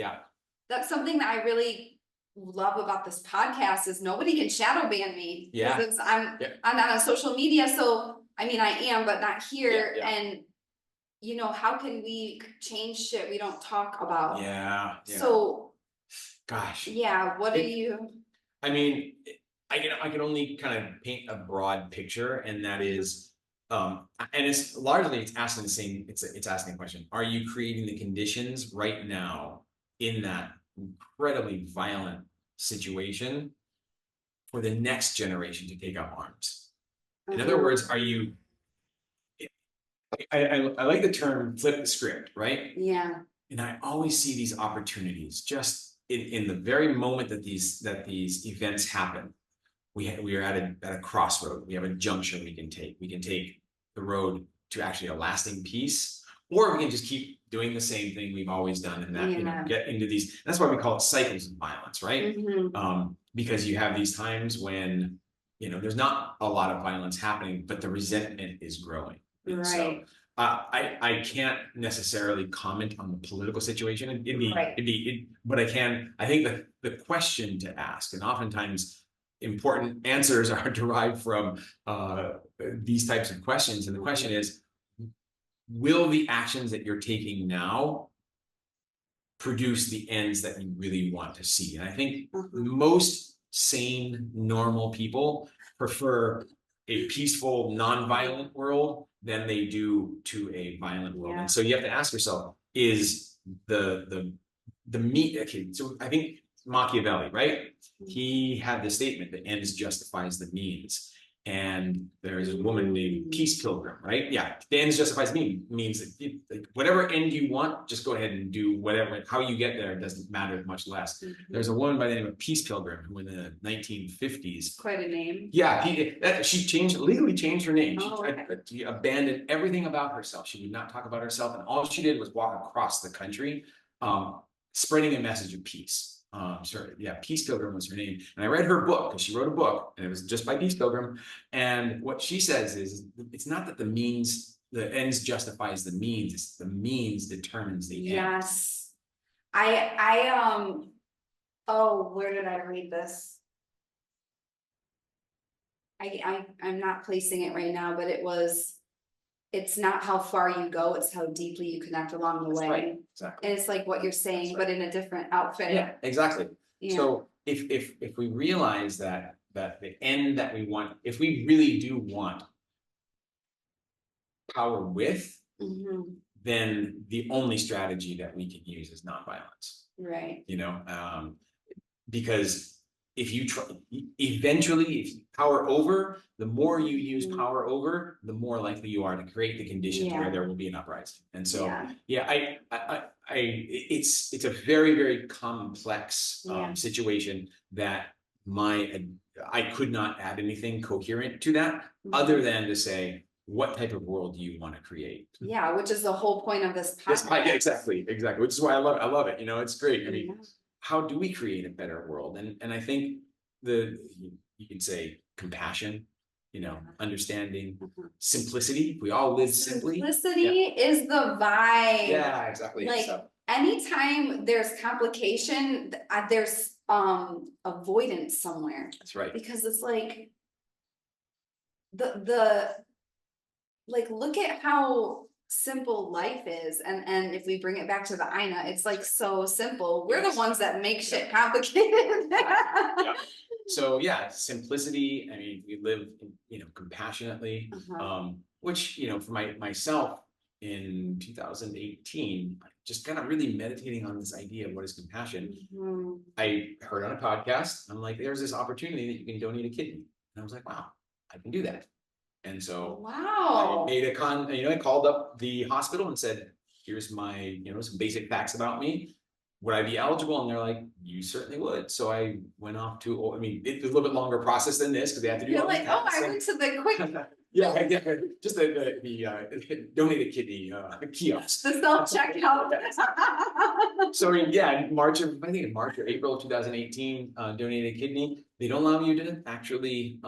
that's something that I really love about this podcast is nobody can shadow ban me. Yeah. Because I'm not on social media. So, I mean, I am, but not here. Yeah. And, you know, how can we change shit we don't talk about? Yeah. So, gosh. Yeah. What do you? I mean, I can only kind of paint a broad picture, and that is, and it's largely it's asking the same. It's asking the question: are you creating the conditions right now in that incredibly violent situation for the next generation to take up arms? In other words, are you? I like the term "flip the script," right? Yeah. And I always see these opportunities just in the very moment that these events happen. We are at a crossroad. We have a junction we can take. We can take the road to actually a lasting peace, or we can just keep doing the same thing we've always done, and that, you know, get into these. That's why we call it cycles of violence, right? Because you have these times when, you know, there's not a lot of violence happening, but the resentment is growing. And so I can't necessarily comment on the political situation. But I can. I think that the question to ask, and oftentimes important answers are derived from these types of questions. And the question is, will the actions that you're taking now produce the ends that you really want to see? And I think most sane, normal people prefer a peaceful, non-violent world than they do to a violent world. And so you have to ask yourself, is the meat, okay, so I think Machiavelli, right? He had this statement, the ends justifies the means. And there's a woman named Peace Pilgrim, right? Yeah, the ends justifies the means that like, whatever end you want, just go ahead and do whatever. How you get there doesn't matter much less. There's a woman by the name of Peace Pilgrim who in the 1950s. Quite a name. Yeah, she legally changed her name. She abandoned everything about herself. She would not talk about herself, and all she did was walk across the country, spreading a message of peace. Peace Pilgrim was her name. And I read her book because she wrote a book, and it was just by Peace Pilgrim. And what she says is, it's not that the ends justifies the means, it's the means determines the end. Yes. Oh, where did I read this? I'm not placing it right now, but it's not how far you go, it's how deeply you connect along the way. Right. Exactly. And it's like what you're saying, but in a different outfit. Yeah, exactly. Yeah. So if we realize that the end that we want, if we really do want power with, then the only strategy that we can use is nonviolence. Right. You know, because if you try, eventually, if you power over, the more you use power over, the more likely you are to create the conditions where there will be an uprising. And so, it's a very, very complex situation that I could not add anything coherent to that other than to say, what type of world do you want to create? Yeah, which is the whole point of this podcast. Exactly. Which is why I love it. You know, it's great. I mean, how do we create a better world? And I think you can say compassion, you know, understanding, simplicity. We all live simply. Simplicity is the vibe. Yeah, exactly. Like anytime there's complication, there's avoidance somewhere. That's right. Because it's like look at how simple life is, and if we bring it back to the Aina, it's like so simple. We're the ones that make shit complicated. So simplicity. I mean, we live, you know, compassionately, which, you know, for myself in 2018, just kind of really meditating on this idea of what is compassion. I heard on a podcast, I'm like, there's this opportunity that you can donate a kidney, and I was like, wow, I can do that. And so I made I called up the hospital and said, here's my, you know, some basic facts about me. Would I be eligible? And they're like, you certainly would. So I went off to, I mean, it's a little bit longer process than this because they have to do all these tests. I went to the quick. Just the donated kidney kiosk. The self-checkout. So in March or April of 2018, donated kidney. They don't allow you to actually,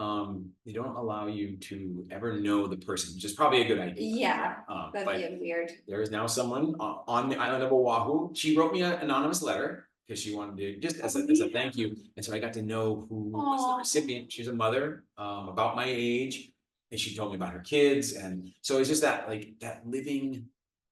they don't allow you to ever know the person, which is probably a good idea. Yeah, that'd be weird. There is now someone on the island of Oahu. She wrote me an anonymous letter because she wanted to just as a thank you. And so I got to know who was the recipient. She's a mother, about my age, and she told me about her kids. And so it's just that like that living,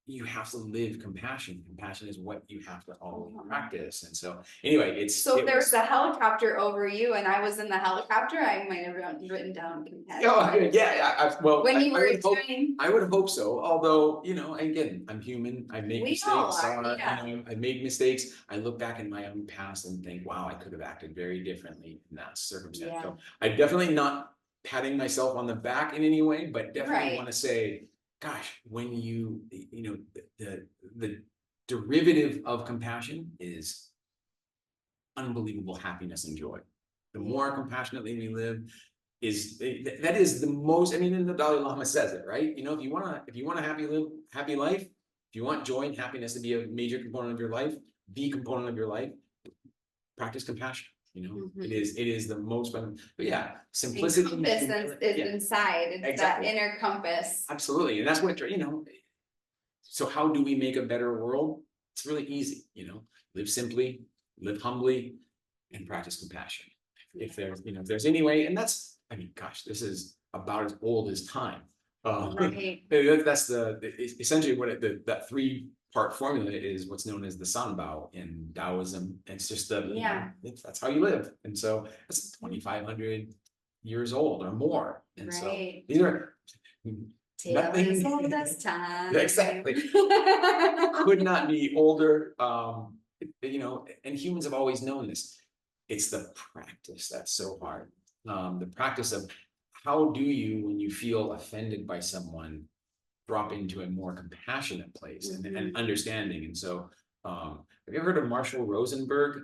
you have to live compassion. Compassion is what you have to always practice. And so anyway, so if there was a helicopter over you and I was in the helicopter, I might have written down compassion. Oh, yeah. Well, when you were doing, I would hope so. Although, you know, again, I'm human. I make mistakes. You know, I made mistakes. I look back in my own past and think, wow, I could have acted very differently in that circumstance. So I'm definitely not patting myself on the back in any way, but definitely want to say, gosh, when you know, the derivative of compassion is unbelievable happiness and joy. The more compassionately we live, that is the most. I mean, and the Dalai Lama says it, right? You know, if you want a happy life, if you want joy and happiness to be a major component of your life, the component of your life, practice compassion. You know, it is the most fun. But yeah, simplicity is inside. It's that inner compass. Absolutely, and that's what, you know. So how do we make a better world? It's really easy. You know, live simply, live humbly, and practice compassion. If there's any way, and that's, I mean, gosh, this is about as old as time. That's essentially what that 3-part formula is. What's known as the Sanbao in Taoism. It's just that's how you live, and so it's 2,500 years old or more. And so these are nothing old this time. Exactly. Could not be older. You know, and humans have always known this. It's the practice that's so hard. The practice of how do you, when you feel offended by someone, drop into a more compassionate place and understanding. And so, have you ever heard of Marshall Rosenberg?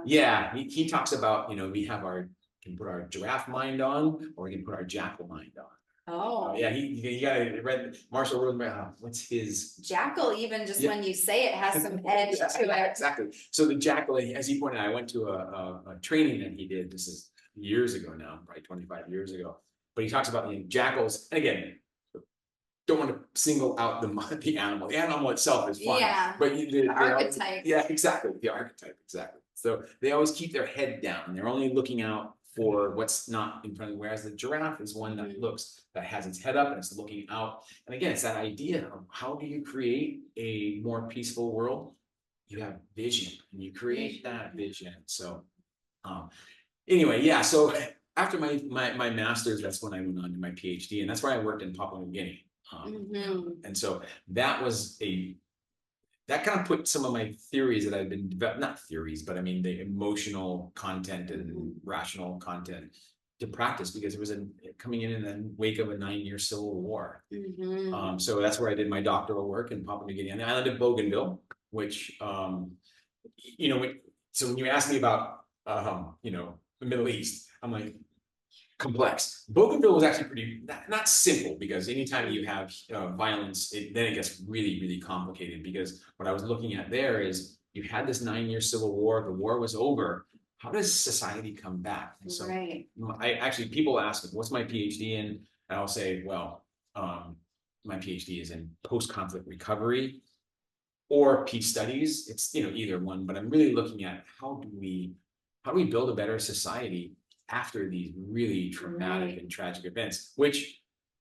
Yeah, he talks about, you know, we can put our giraffe mind on, or we can put our jackal mind on. Yeah, you gotta read Marshall Rosenberg. What's his jackal? Even just when you say it has some edge to it. Exactly. So the jackal, as he pointed out, I went to a training that he did. This is years ago now, probably 25 years ago. But he talks about the jackals. And again, don't want to single out the animal. The animal itself is fine. Yeah. But the archetype. Exactly. The archetype. Exactly. So they always keep their head down. They're only looking out for what's not in front of them, whereas the giraffe is one that has its head up and it's looking out. And again, it's that idea of how do you create a more peaceful world? You have vision, and you create that vision. So anyway, yeah. So after my master's, that's when I went on to my PhD, and that's where I worked in Papua New Guinea. And so that kind of put some of my theories that I've been not theories, but I mean the emotional content and rational content to practice, because it was coming in the wake of a 9-year civil war. So that's where I did my doctoral work in Papua New Guinea, on the island of Bougainville, which you know, so when you ask me about you know, the Middle East, I'm like, complex. Bougainville was actually pretty not simple, because anytime you have violence, then it gets really, really complicated. Because what I was looking at there is you had this 9-year civil war, the war was over. How does society come back? And so I actually, people ask me, what's my PhD in? And I'll say, well, my PhD is in post-conflict recovery or peace studies. It's, you know, either one, but I'm really looking at how do we build a better society after these really traumatic and tragic events, which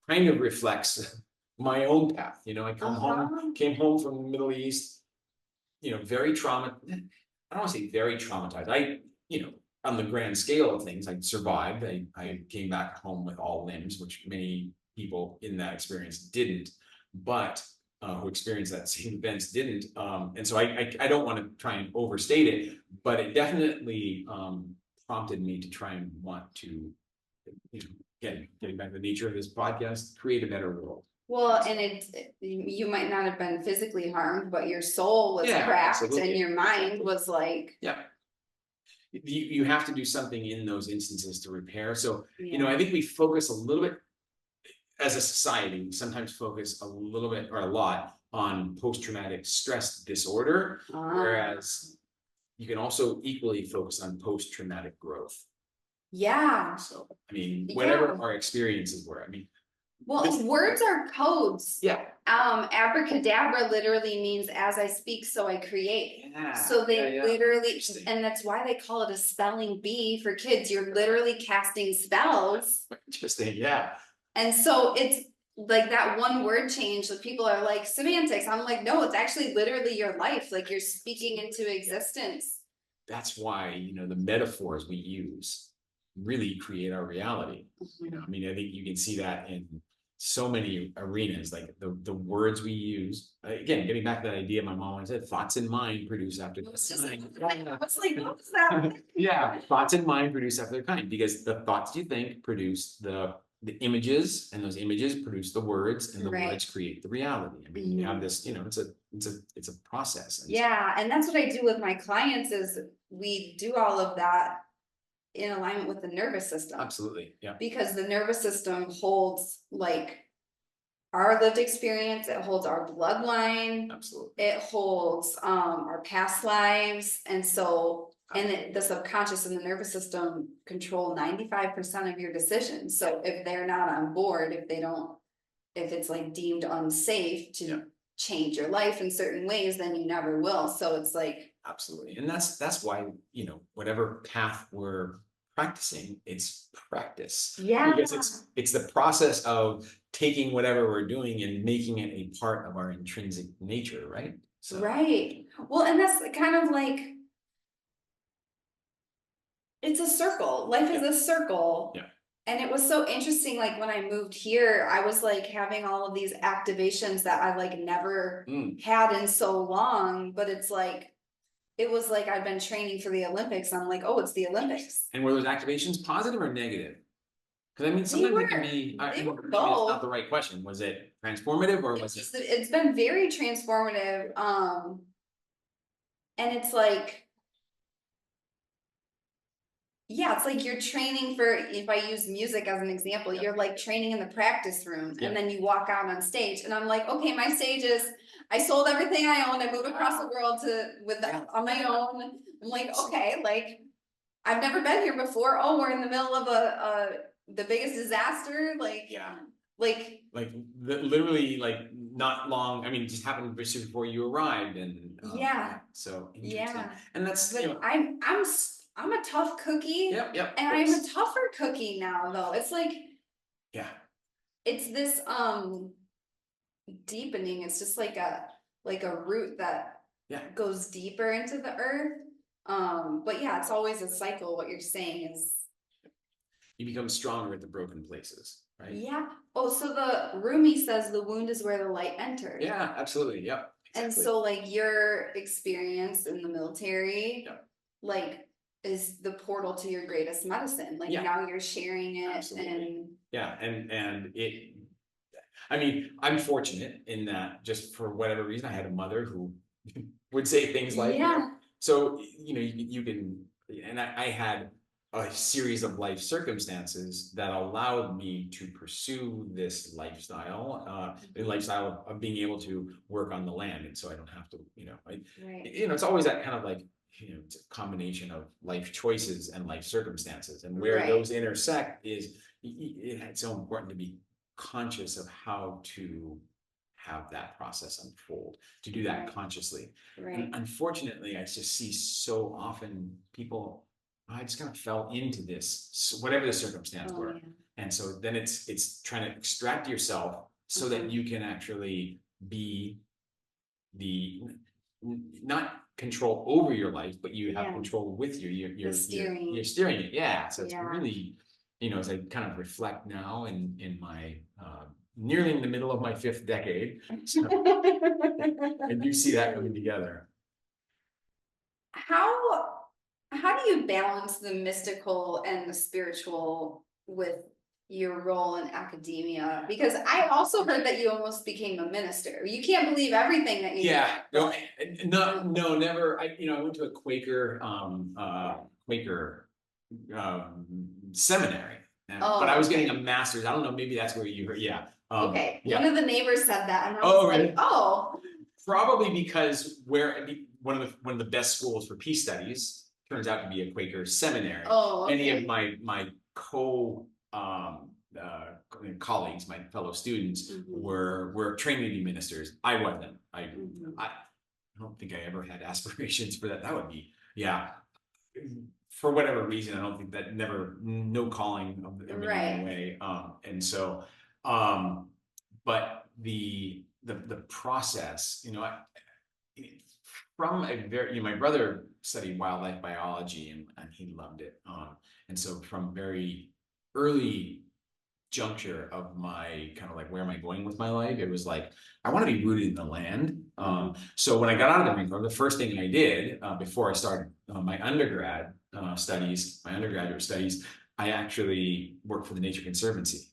kind of reflects my own path. You know, I came home from the Middle East, you know, very traumatized. I don't want to say very traumatized. You know, on the grand scale of things, I survived. I came back home with all limbs, which many people in that experience didn't, but who experienced that same events didn't. And so I don't want to try and overstate it, but it definitely prompted me to try and want to, you know, getting back to the nature of this podcast, create a better world. Well, and you might not have been physically harmed, but your soul was cracked, and your mind was like, you have to do something in those instances to repair. So, you know, I think we focus a little bit as a society, we sometimes focus a little bit or a lot on post-traumatic stress disorder, whereas you can also equally focus on post-traumatic growth. So, I mean, whatever our experiences were, I mean, Well, words are codes. Yeah. Abracadabra literally means as I speak, so I create. Yeah. So they literally, Interesting. and that's why they call it a spelling bee for kids. You're literally casting spells. Interesting. Yeah. And so it's like that one word change that people are like semantics. I'm like, no, it's actually literally your life. Like you're speaking into existence. That's why, the metaphors we use really create our reality. I mean, I think you can see that in so many arenas, like the words we use. Again, getting back to that idea my mom always said, thoughts in mind produce after their kind. I was like, what was that? Yeah, thoughts in mind produce after their kind, because the thoughts you think produce the images, and those images produce the words, and the words create the reality. I mean, you have this, it's a process. Yeah, and that's what I do with my clients is we do all of that in alignment with the nervous system. Absolutely, yeah. Because the nervous system holds like our lived experience, it holds our bloodline. Absolutely. It holds our past lives. And so, and the subconscious and the nervous system control 95% of your decisions. So if they're not on board, if it's like deemed unsafe to change your life in certain ways, then you never will. So it's like, absolutely. And that's why, whatever path we're practicing, it's practice. Yeah. Because it's the process of taking whatever we're doing and making it a part of our intrinsic nature, right? So. Right. Well, and that's kind of like, it's a circle. Life is a circle. Yeah. And it was so interesting, like when I moved here, I was like having all of these activations that I like never had in so long, but it was like I've been training for the Olympics. I'm like, oh, it's the Olympics. And were those activations positive or negative? Because I mean, sometimes it can be, maybe it's not the right question. Was it transformative or was it? It's been very transformative. And it's like, yeah, it's like you're training for, if I use music as an example, you're like training in the practice room and then you walk out on stage and I'm like, okay, my stage is, I sold everything I owned. I moved across the world on my own. I'm like, okay, like I've never been here before. Oh, we're in the middle of the biggest disaster. Like, like literally like not long. I mean, it just happened just before you arrived and so interesting. And that's, but I'm a tough cookie. Yep. And I'm a tougher cookie now though. It's like, it's this deepening. It's just like a root that goes deeper into the earth. But yeah, it's always a cycle. What you're saying is you become stronger at the broken places, right? Yeah. Oh, so the Rumi says the wound is where the light enters. Yeah, absolutely. Yep. Exactly. And so like your experience in the military, like is the portal to your greatest medicine. Like now you're sharing it. Absolutely. And it, I mean, I'm fortunate in that just for whatever reason, I had a mother who would say things like, so, you can, and I had a series of life circumstances that allowed me to pursue this lifestyle, the lifestyle of being able to work on the land. And so I don't have to, it's always that kind of like, it's a combination of life choices and life circumstances, and where those intersect is, it's so important to be conscious of how to have that process unfold, to do that consciously. And unfortunately, I just see so often people, I just kind of fell into this, whatever the circumstance were. And so then it's trying to extract yourself so that you can actually be not control over your life, but you have control with you. You're steering it. Yeah. So it's really, as I kind of reflect now in my nearly in the middle of my 5th decade, so, and you see that coming together. How do you balance the mystical and the spiritual with your role in academia? Because I also heard that you almost became a minister. You can't believe everything that you no, never. I went to a Quaker seminary, but I was getting a master's. I don't know, maybe that's where you heard. Okay. One of the neighbors said that, and I was really? like, oh. Probably because one of the best schools for peace studies turns out to be a Quaker seminary. Oh, okay. Any of my colleagues, my fellow students, were Trinity ministers. I wasn't. I don't think I ever had aspirations for that. That would be, yeah. For whatever reason, I don't think that no calling of everything away. And so, but the process, from a very, my brother studied wildlife biology and he loved it. And so from very early juncture of my kind of like, where am I going with my life? It was like, I want to be rooted in the land. So when I got out of the Marine Corps, the first thing I did before I started my undergraduate studies, I actually worked for the Nature Conservancy.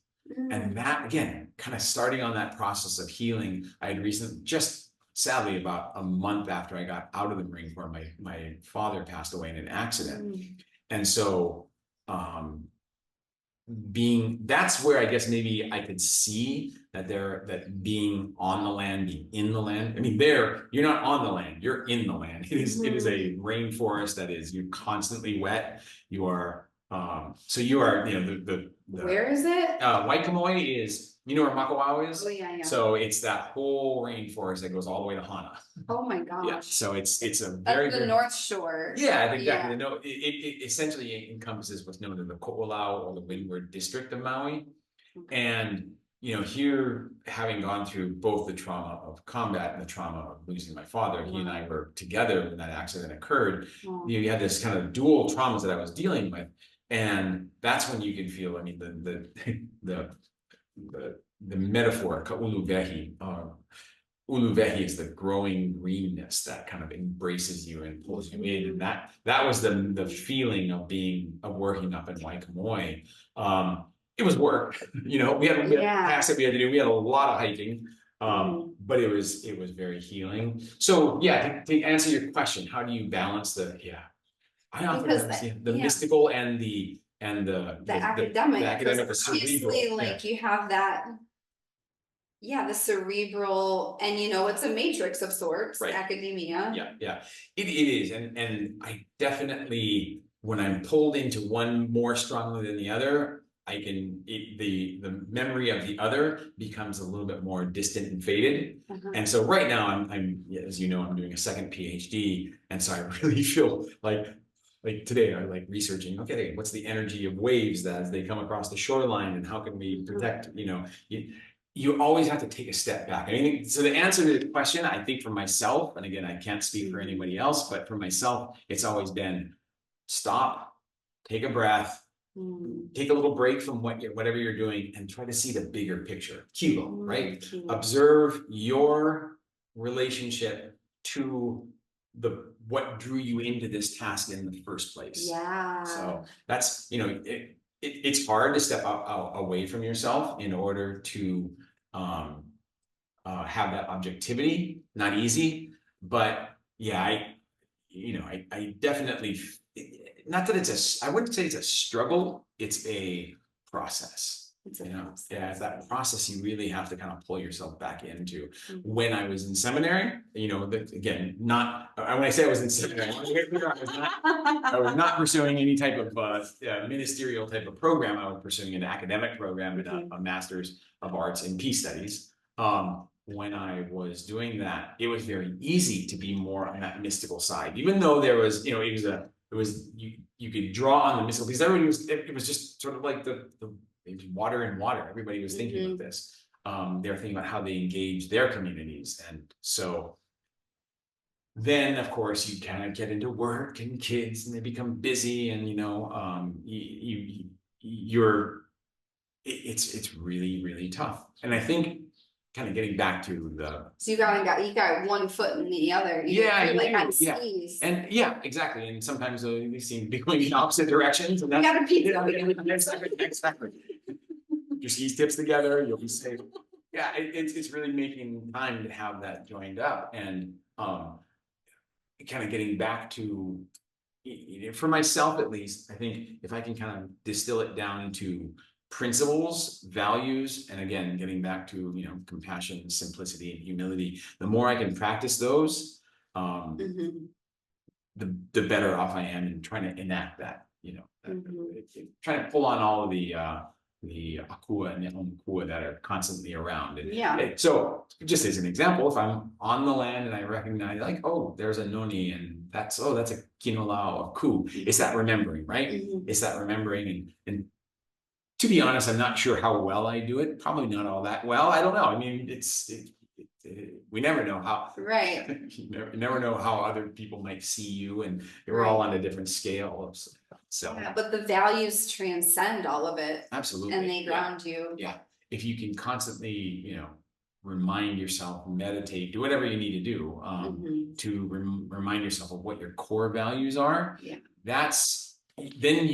And that, again, kind of starting on that process of healing, I had recently, just sadly about a month after I got out of the Marine Corps, my father passed away in an accident. And so that's where I guess maybe I could see that being on the land, being in the land. I mean, you're not on the land, you're in the land. It is a rainforest that is, you're constantly wet. You are so you are, the where is it? Waikamoi is, where Makawao is? Oh, yeah. So it's that whole rainforest that goes all the way to Hana. Oh my gosh. Yeah. So it's a very, the North Shore. Yeah, exactly. Yeah. It essentially encompasses what's known as the Ko'olau or the Windward District of Maui. Okay. And here, having gone through both the trauma of combat and the trauma of losing my father, he and I were together when that accident occurred. You had this kind of dual traumas that I was dealing with. And that's when you can feel, I mean, the metaphor, ka'uluvehi, uluvehi is the growing greenness that kind of embraces you and pulls you in. And that was the feeling of working up in Waikamoi. It was work, we had tasks that we had to do. We had a lot of hiking, but it was very healing. So yeah, to answer your question, how do you balance I often the mystical and the academic, the cerebral. Like you have that, the cerebral, and it's a matrix of sorts, right. Academia. Yeah, it is, and I definitely, when I'm pulled into one more strongly than the other, the memory of the other becomes a little bit more distant and faded. And so right now I'm as I'm doing a second PhD, and so I really feel like today I like researching, okay, what's the energy of waves as they come across the shoreline, and how can we protect, you always have to take a step back. I mean, so the answer to the question, I think for myself, and again, I can't speak for anybody else, but for myself, it's always been stop, take a breath, take a little break from whatever you're doing, and try to see the bigger picture. Kilo, right? Kilo. Observe your relationship to what drew you into this task in the first place. Yeah. So that's, it's hard to step away from yourself in order to have that objectivity. Not easy, but yeah, I definitely, not that I wouldn't say it's a struggle, it's a process. It's that process you really have to kind of pull yourself back into. When I was in seminary, again, not when I say I was in seminary, I was not pursuing any type of ministerial type of program. I was pursuing an academic program and a master's of arts in peace studies. When I was doing that, it was very easy to be more on that mystical side, even though there was, you could draw on the mystical, because it was just sort of like the water and water. Everybody was thinking of this. They were thinking about how they engage their communities. And so then, of course, you kind of get into work and kids, and they become busy, and it's really, really tough. And I think kind of getting back to so you got one foot in the other. And exactly. And sometimes they seem to be going in opposite directions. And that's exactly. Your skis tips together, you'll be safe. Yeah, it's really making time to have that joined up, and kind of getting back to, for myself at least, I think if I can kind of distill it down to principles, values, and again, getting back to, compassion, simplicity, and humility, the more I can practice those, the better off I am in trying to enact that, trying to pull on all of the akua and the akua that are constantly around. Yeah. So just as an example, if I'm on the land and I recognize like, oh, there's a noni and that's a kinolau of ku. It's that remembering, right? It's that remembering and to be honest, I'm not sure how well I do it. Probably not all that well. I don't know. I mean, we never know how. Right. You never know how other people might see you, and we're all on a different scale. So, yeah, but the values transcend all of it. Absolutely. And they ground you. Yeah. If you can constantly, remind yourself, meditate, do whatever you need to do to remind yourself of what your core values are. Yeah. Then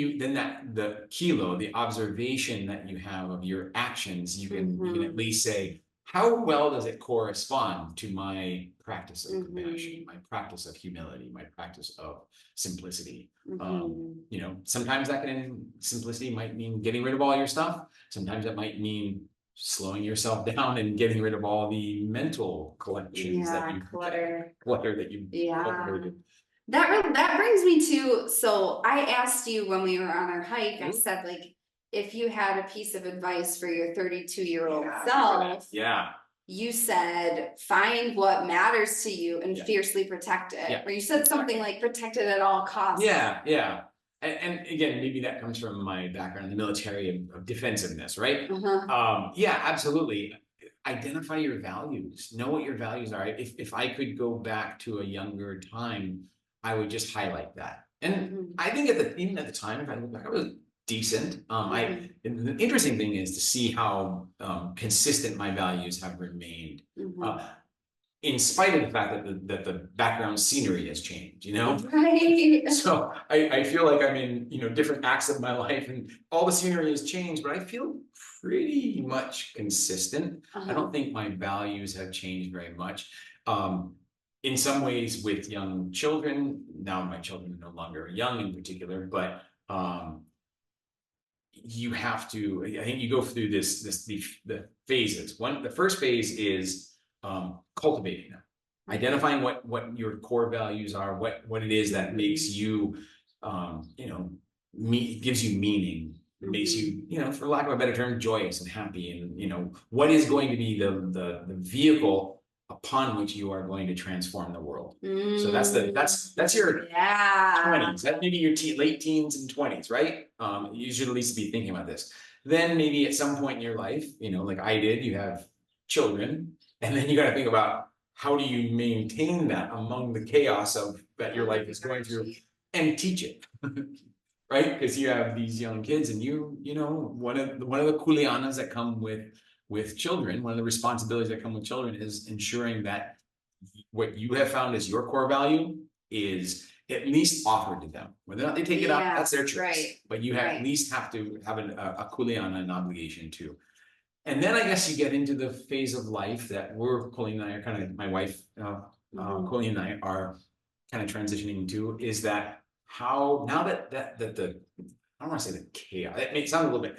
the kilo, the observation that you have of your actions, you can at least say, how well does it correspond to my practice of compassion, my practice of humility, my practice of simplicity? Sometimes simplicity might mean getting rid of all your stuff. Sometimes it might mean slowing yourself down and getting rid of all the mental collections clutter that you cultivated. That brings me to, so I asked you when we were on our hike, I said, like, if you had a piece of advice for your 32-year-old self, you said, find what matters to you and fiercely protect it. Or you said something like protect it at all costs. Yeah. And again, maybe that comes from my background in the military of defensiveness, right? Yeah, absolutely. Identify your values. Know what your values are. If I could go back to a younger time, I would just highlight that. And I think even at the time, if I look back, I was decent. The interesting thing is to see how consistent my values have remained. In spite of the fact that the background scenery has changed, Right. So I feel like I'm in, different acts of my life and all the scenery has changed, but I feel pretty much consistent. I don't think my values have changed very much. In some ways with young children, now my children are no longer young in particular, but you have to, I think you go through the phases. The first phase is cultivating them, identifying what your core values are, what it is that makes you, gives you meaning, makes you, for lack of a better term, joyous and happy, and what is going to be the vehicle upon which you are going to transform the world. So that's your 20s. That maybe your late teens and 20s, right? You should at least be thinking about this. Then maybe at some point in your life, like I did, you have children, and then you got to think about how do you maintain that among the chaos of that your life is going through, and teach it. Right? Because you have these young kids, and one of the kuleanas that come with children, one of the responsibilities that come with children is ensuring that what you have found as your core value is at least offered to them. Whether or not they take it up, that's their choice. Right. But you at least have to have a kuleana, an obligation too. And then I guess you get into the phase of life that Colleen and I are kind of, my wife, Colleen and I are kind of transitioning to, is that how, now that the, I don't want to say the chaos, it may sound a little bit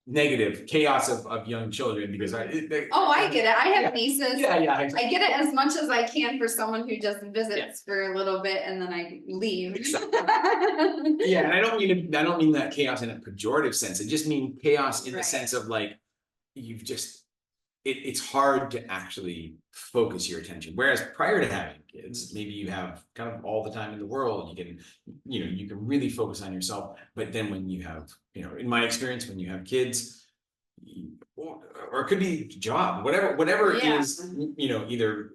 negative, chaos of young children, because I get it. I have nieces. I get it as much as I can for someone who just visits for a little bit and then I leave. Exactly. And I don't mean that chaos in a pejorative sense. I just mean chaos in the sense of like, you've just, it's hard to actually focus your attention. Whereas prior to having kids, maybe you have kind of all the time in the world, you can really focus on yourself. But then when you have, in my experience, when you have kids, or it could be job, whatever it is, either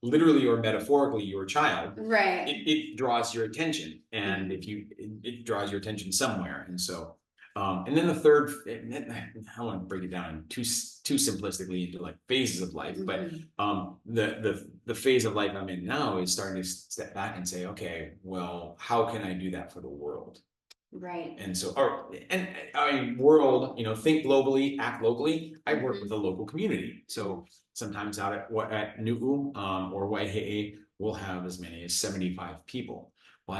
literally or metaphorically your child, right? It draws your attention, and it draws your attention somewhere, and so. And then the third, I want to break it down too simplistically into like phases of life, but the phase of life I'm in now is starting to step back and say, okay, well, how can I do that for the world? Right. And so, world, think globally, act locally. I work with the local community. So sometimes out at Nu'u or Waihe'e, we'll have as many as 75 people. Well,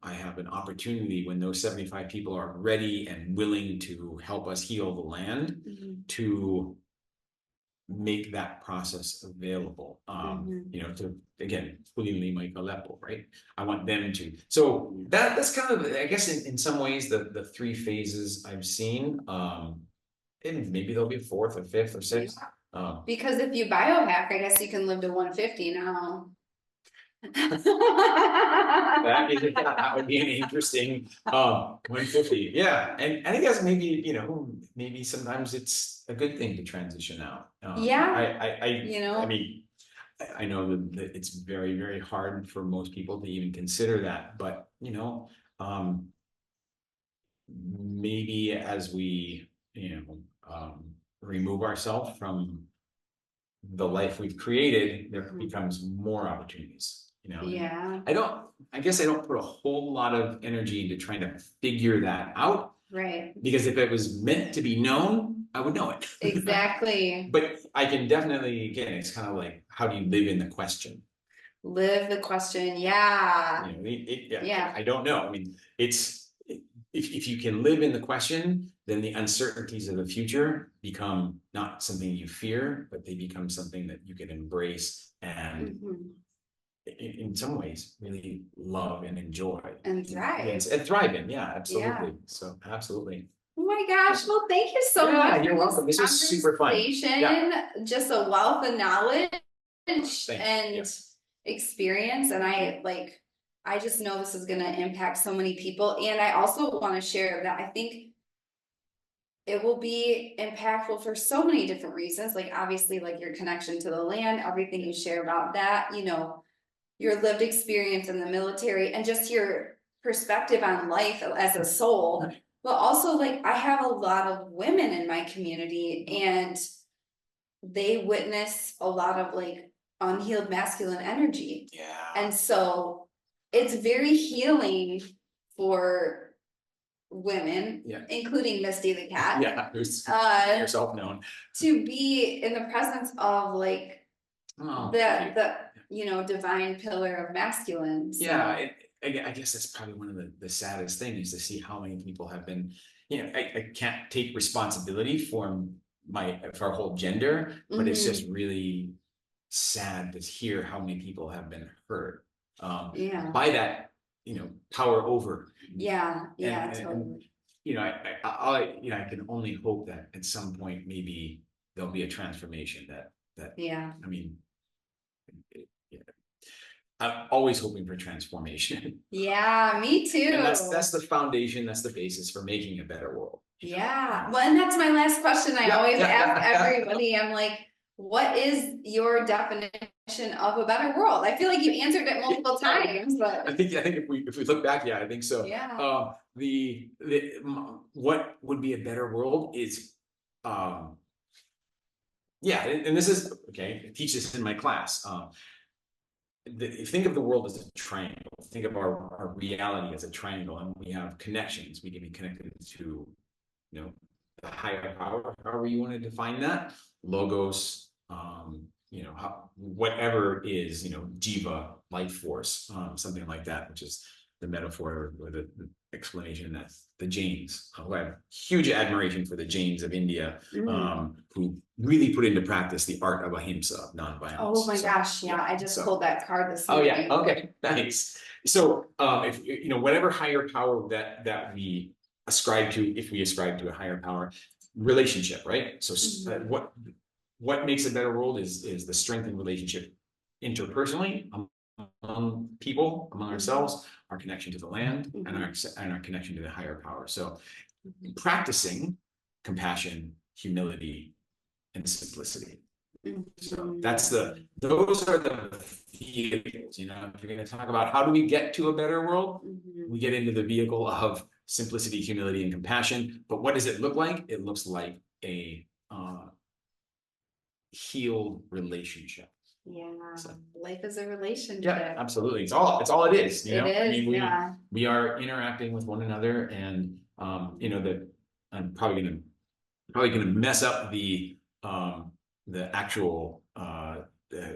I have an opportunity when those 75 people are ready and willing to help us heal the land to make that process available, you know, to, again, huli mai ka lepo, right? I want them to, so that's kind of, I guess, in some ways, the three phases I've seen, and maybe there'll be a fourth or fifth or sixth. Because if you biohack, I guess you can live to 150 now. That would be an interesting 150. Yeah. And I guess maybe, you know, maybe sometimes it's a good thing to transition out. You know, I mean, I know that it's very, very hard for most people to even consider that, but you know, maybe as we, you know, remove ourselves from the life we've created, there becomes more opportunities, you know. Yeah. I guess I don't put a whole lot of energy into trying to figure that out. Right. Because if it was meant to be known, I would know it. Exactly. But I can definitely, again, it's kind of like, how do you live in the question? Live the question. Yeah. You know, yeah. I don't know. I mean, if you can live in the question, then the uncertainties of the future become not something you fear, but they become something that you can embrace and in some ways really love and enjoy. And thrive. Yes, and thrive in, yeah, absolutely. Yeah. So absolutely. Oh my gosh, well, thank you so much. You're welcome. This was super fun. Yeah. Just a wealth of knowledge and experience. And I just know this is going to impact so many people. And I also want to share that I think it will be impactful for so many different reasons. Like obviously, like your connection to the land, everything you share about that, you know, your lived experience in the military and just your perspective on life as a soul. But also, like, I have a lot of women in my community and they witness a lot of like unhealed masculine energy. Yeah. And so it's very healing for women, including Misty the cat. Who's yourself known. To be in the presence of like the you know, divine pillar of masculine. So. Yeah. I guess that's probably one of the saddest things to see how many people have been, you know, I can't take responsibility for our whole gender, but it's just really sad to hear how many people have been hurt by that, you know, power over. Yeah, totally. And, you know, I can only hope that at some point maybe there'll be a transformation that I mean, I'm always hoping for transformation. Yeah, me too. And that's the foundation, that's the basis for making a better world. Yeah. Well, and that's my last question. I always ask everybody, I'm like, what is your definition of a better world? I feel like you answered it multiple times, but I think if we look back, I think so. Yeah. What would be a better world is and this is okay, I teach this in my class. Think of the world as a triangle. Think of our reality as a triangle, and we have connections. We can be connected to, you know, the higher power, however you want to define that, logos, you know, whatever is, you know, jiva, life force, something like that, which is the metaphor or the explanation that the Jains, who I have huge admiration for the Jains of India, who really put into practice the art of ahimsa, of nonviolence. Oh my gosh, I just pulled that card this morning. Oh yeah, okay, nice. So if you know, whatever higher power that we ascribe to, if we ascribe to a higher power, relationship, right? So what makes a better world is the strength in relationship interpersonally among people, among ourselves, our connection to the land, and our connection to the higher power. So practicing compassion, humility, and simplicity. So those are the vehicles, you know, if you're going to talk about how do we get to a better world, we get into the vehicle of simplicity, humility, and compassion. But what does it look like? It looks like a healed relationship. Yeah, so, life is a relationship. Yeah, absolutely. It's all it is. You know, I mean, we are interacting with one another, and you know that I'm probably gonna mess up the actual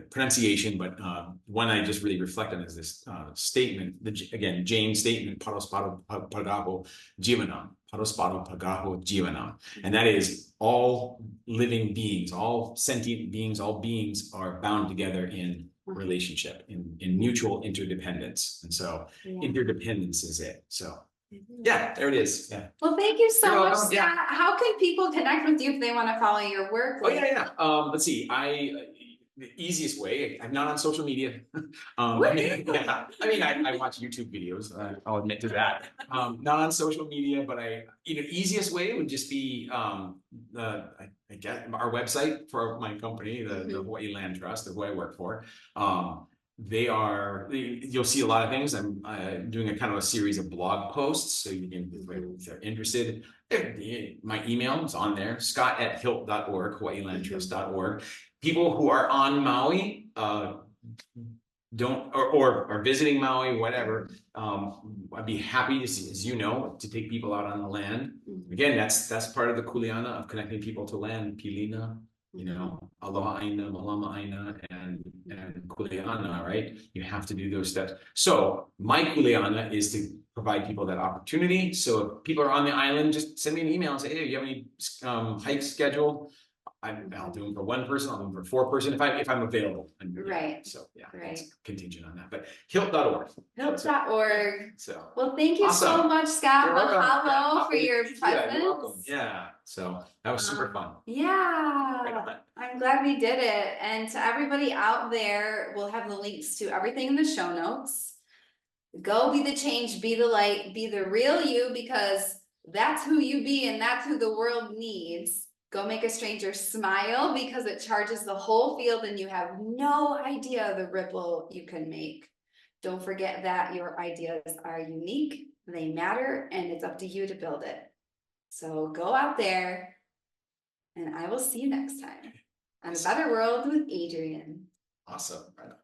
pronunciation, but one I just really reflect on is this statement, again, James statement, Parospato Pagaho Jivanam, Parospato Pagaho Jivanam. And that is all living beings, all sentient beings, all beings are bound together in relationship, in mutual interdependence. And so interdependence is it. So yeah, there it is. Yeah. Well, thank you so much, Scott. Yeah. How can people connect with you if they want to follow your work? Oh yeah. Let's see. The easiest way. I'm not on social media. I watch YouTube videos. I'll admit to that. Not on social media, but easiest way would just be I guess our website for my company, the Hawaii Land Trust, who I work for. You'll see a lot of things. I'm doing a kind of a series of blog posts, so you can, if they're interested, my email is on there, scott@hilt.org, hawaiilandtrust.org. People who are on Maui, or are visiting Maui, whatever, I'd be happy to see, as you know, to take people out on the land. Again, that's part of the kuleana of connecting people to land, pilina, aloha Aina, malama Aina, and kuleana, right? You have to do those steps. So my kuleana is to provide people that opportunity. So if people are on the island, just send me an email and say, hey, do you have any hikes scheduled? I'll do them for one person, I'll do them for 4 person if I'm available. Right. So it's contingent on that. But hilt.org. Hilt.org. So well, thank you so much, Scott. Mahalo for your presence. Yeah, you're welcome. Yeah. So that was super fun. Yeah. I'm glad we did it. And to everybody out there, we'll have the links to everything in the show notes. Go be the change, be the light, be the real you, because that's who you be and that's who the world needs. Go make a stranger smile, because it charges the whole field and you have no idea the ripple you can make. Don't forget that your ideas are unique, they matter, and it's up to you to build it. So go out there, and I will see you next time on A Better World with Adrian. Awesome. Right on.